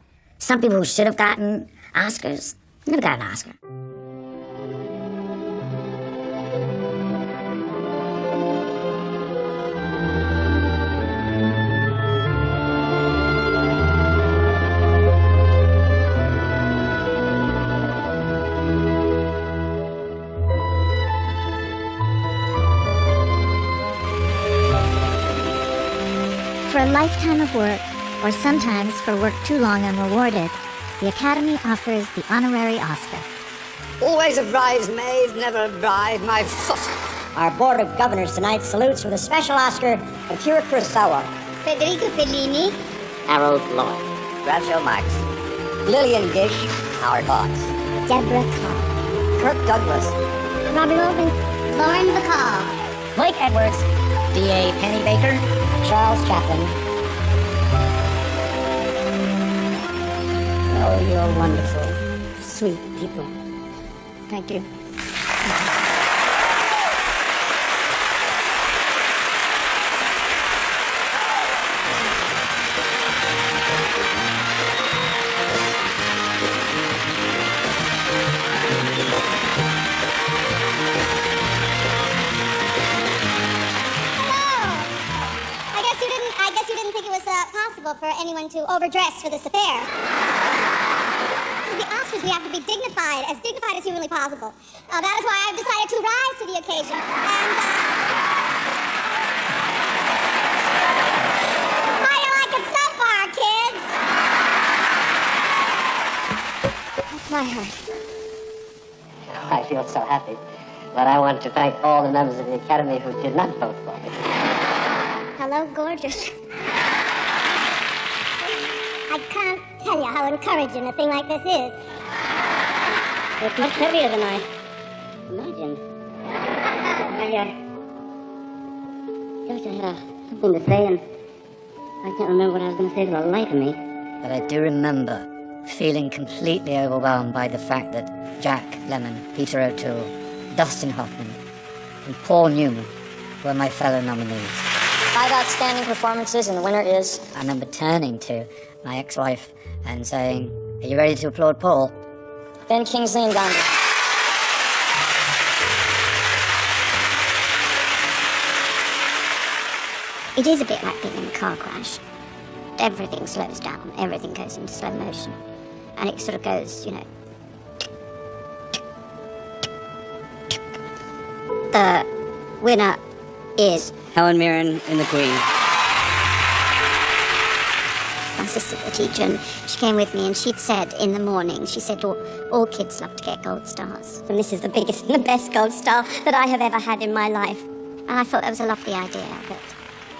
Some people who should have gotten Oscars never got an Oscar. For a lifetime of work, or sometimes for work too long unrewarded, the Academy offers the honorary Oscar. Always a bridesmaid, never a bride, my foot. Our Board of Governors tonight salutes with a special Oscar Akira Kurosawa, Federico Fellini, Harold Lloyd, Groucho Marx, Lillian Gish, Howard Hawks, Deborah Carr, Kirk Douglas, Robert Altman, Lauren Bacall, Blake Edwards, D.A. Pennybaker, Charles Chaplin. Oh, you're wonderful, sweet people. Thank you. I guess you didn't think it was possible for anyone to overdress for this affair. This is the Oscars. We have to be dignified as humanly possible. That is why I've decided to rise to the occasion. And how do you like it so far, kids? My heart. I feel so happy. But I want to thank all the members of the Academy who did not vote for me. Hello, gorgeous. I can't tell you how encouraging a thing like this is. It's much heavier than I imagined. I wish I had something to say, and I can't remember what I was going to say for the life of me. But I do remember feeling completely overwhelmed by the fact that Jack Lemmon, Peter O'Toole, Dustin Hoffman, and Paul Newman were my fellow nominees. 5 outstanding performances, and the winner is... I remember turning to my ex-wife and saying, "Are you ready to applaud Paul?" Ben Kingsley and Gandhi. It is a bit like being in a car crash. Everything slows down, everything goes into slow motion. And it sort of goes, you know. The winner is Helen Mirren in The Queen. my sister's a teacher, and she came with me, and she'd said in the morning, she said, all kids love to get gold stars. And this is the biggest and the best gold star that I have ever had in my life. And I thought that was a lovely idea, that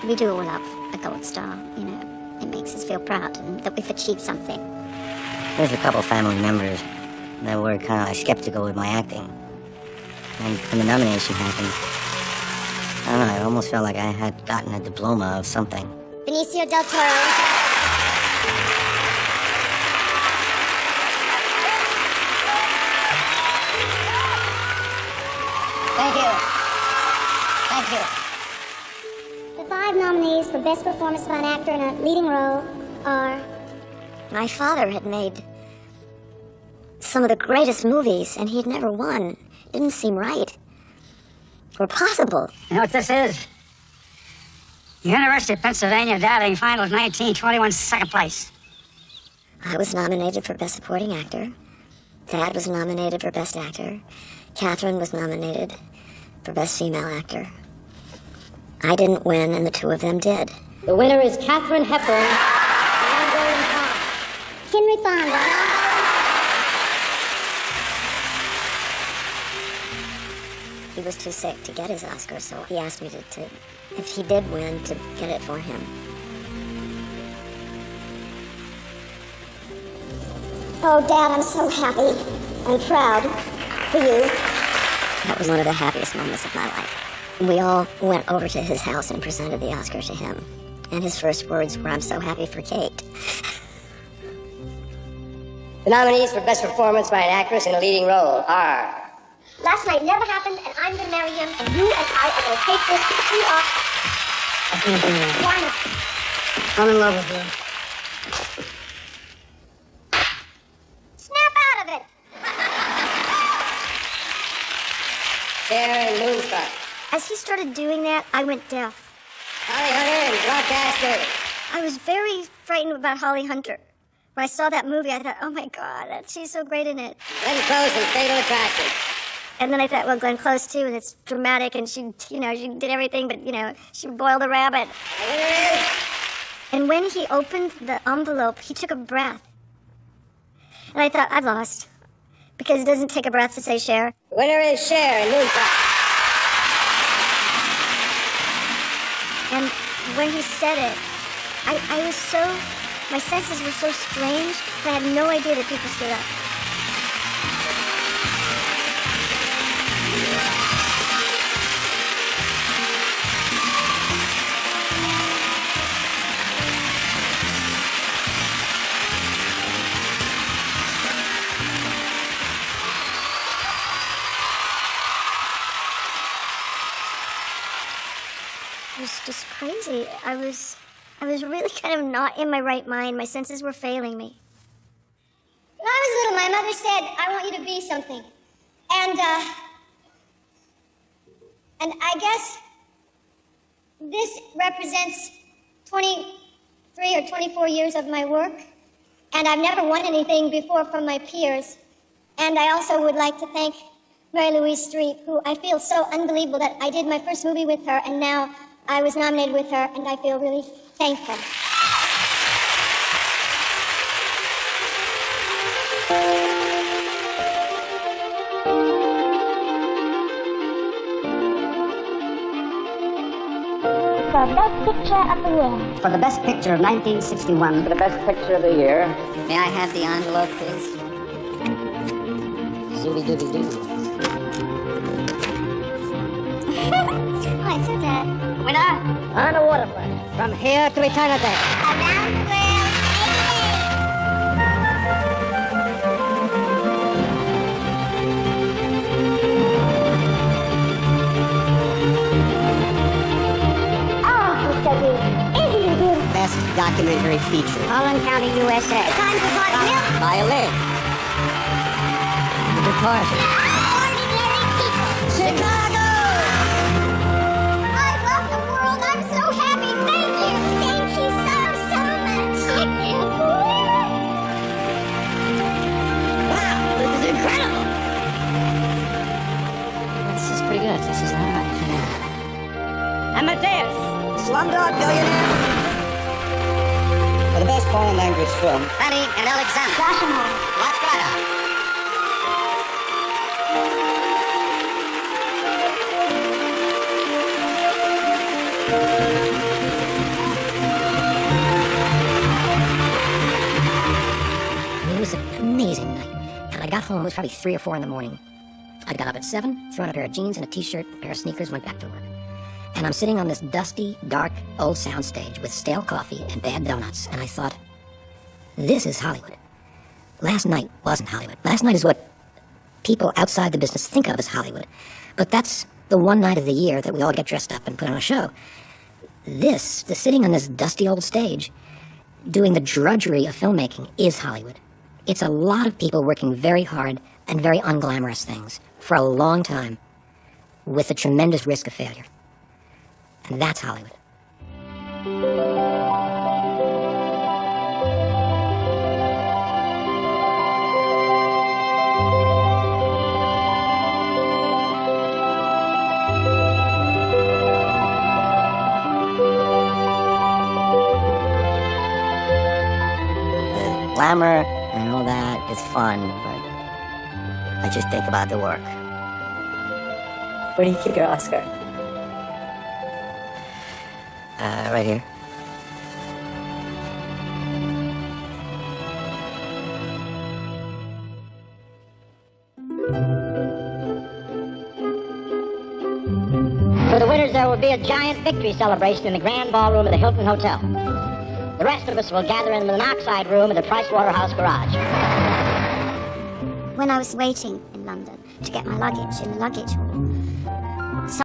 we do all love a gold star, you know. It makes us feel proud and that we've achieved something. There's a couple family members that were kind of like skeptical with my acting. And when the nomination happened, I don't know, I almost felt like I had gotten a diploma of something. Benicio del Toro. Thank you. Thank you. The 5 nominees for Best Performance by an Actor in a Leading Role are... My father had made some of the greatest movies, and he'd never won. It didn't seem right or possible. You know what this is? University of Pennsylvania Diving Finals 1921, second place. I was nominated for Best Supporting Actor. Dad was nominated for Best Actor. Catherine was nominated for Best Female Actor. I didn't win, and the 2 of them did. The winner is Katharine Hepburn and William Hahn. Henry Fonda. He was too sick to get his Oscar, so he asked me to if he did win, to get it for him. Oh, Dad, I'm so happy and proud for you. That was one of the happiest moments of my life. We all went over to his house and presented the Oscar to him. And his first words were, "I'm so happy for Kate." The nominees for Best Performance by an Actress in a Leading Role are... Last night never happened, and I'm gonna marry him, and you and I are gonna take this to I can't do that. Why not? I'm in love with you. Cher, and Moonstruck. As he started doing that, I went deaf. Holly Hunter and Broadcaster. I was very frightened about Holly Hunter. When I saw that movie, I thought, oh my God, she's so great in it. Glenn Close and Fatal Attraction. And then I thought, well, Glenn Close too, and it's dramatic, and she did everything, but, she boiled a rabbit. And when he opened the envelope, he took a breath. And I thought, I've lost. Because it doesn't take a breath to say Cher. Winner is Cher and Moonstruck. And when he said it, I was so, my senses were so strange, that I had no idea that people stood up. It was just crazy. I was really kind of not in my right mind. My senses were failing me. When I was little, my mother said, I want you to be something. And I guess this represents 23 or 24 years of my work. And I've never won anything before from my peers. And I also would like to thank Mary Louise Streep, who I feel so unbelievable that I did my first movie with her, and now I was nominated with her, and I feel really thankful. For Best Picture of the Year. For the Best Picture of 1961. For the Best Picture of the Year. May I have the envelope, please? Zooby-dooby-doo. Oh, I said that. Winner? On a waterfront. From Here to Eternity. Around the world, Best documentary feature. Holland County, USA. Time for hot milk. Violin. The Departed. Ordinary people. Chicago. I love the world. I'm so happy. Thank you. Thank you so much. Wow, this is incredible. This is pretty good. This is all right. Amadeus. Slumdog Millionaire. For the best foreign language film. Fanny and Alexander. Rashomon. La Strada. It was an amazing night. And I got home, it was probably 3 or 4 in the morning. I got up at 7, threw on a pair of jeans and a t-shirt, a pair of sneakers, went back to work. And I'm sitting on this dusty, dark, old soundstage with stale coffee and bad donuts, and I thought, this is Hollywood. Last night wasn't Hollywood. Last night is what people outside the business think of as Hollywood. But that's the one night of the year that we all get dressed up and put on a show. The sitting on this dusty old stage, doing the drudgery of filmmaking, is Hollywood. It's a lot of people working very hard and very unglamorous things for a long time with a tremendous risk of failure. And that's Hollywood. Glamour and all that is fun, but I just think about the work. Where do you keep your Oscar? Right here. For the winners, there will be a giant victory celebration in the grand ballroom of the Hilton Hotel. The rest of us will gather in the monoxide room in the Price Waterhouse garage. When I was waiting in London to get my luggage in the luggage hall,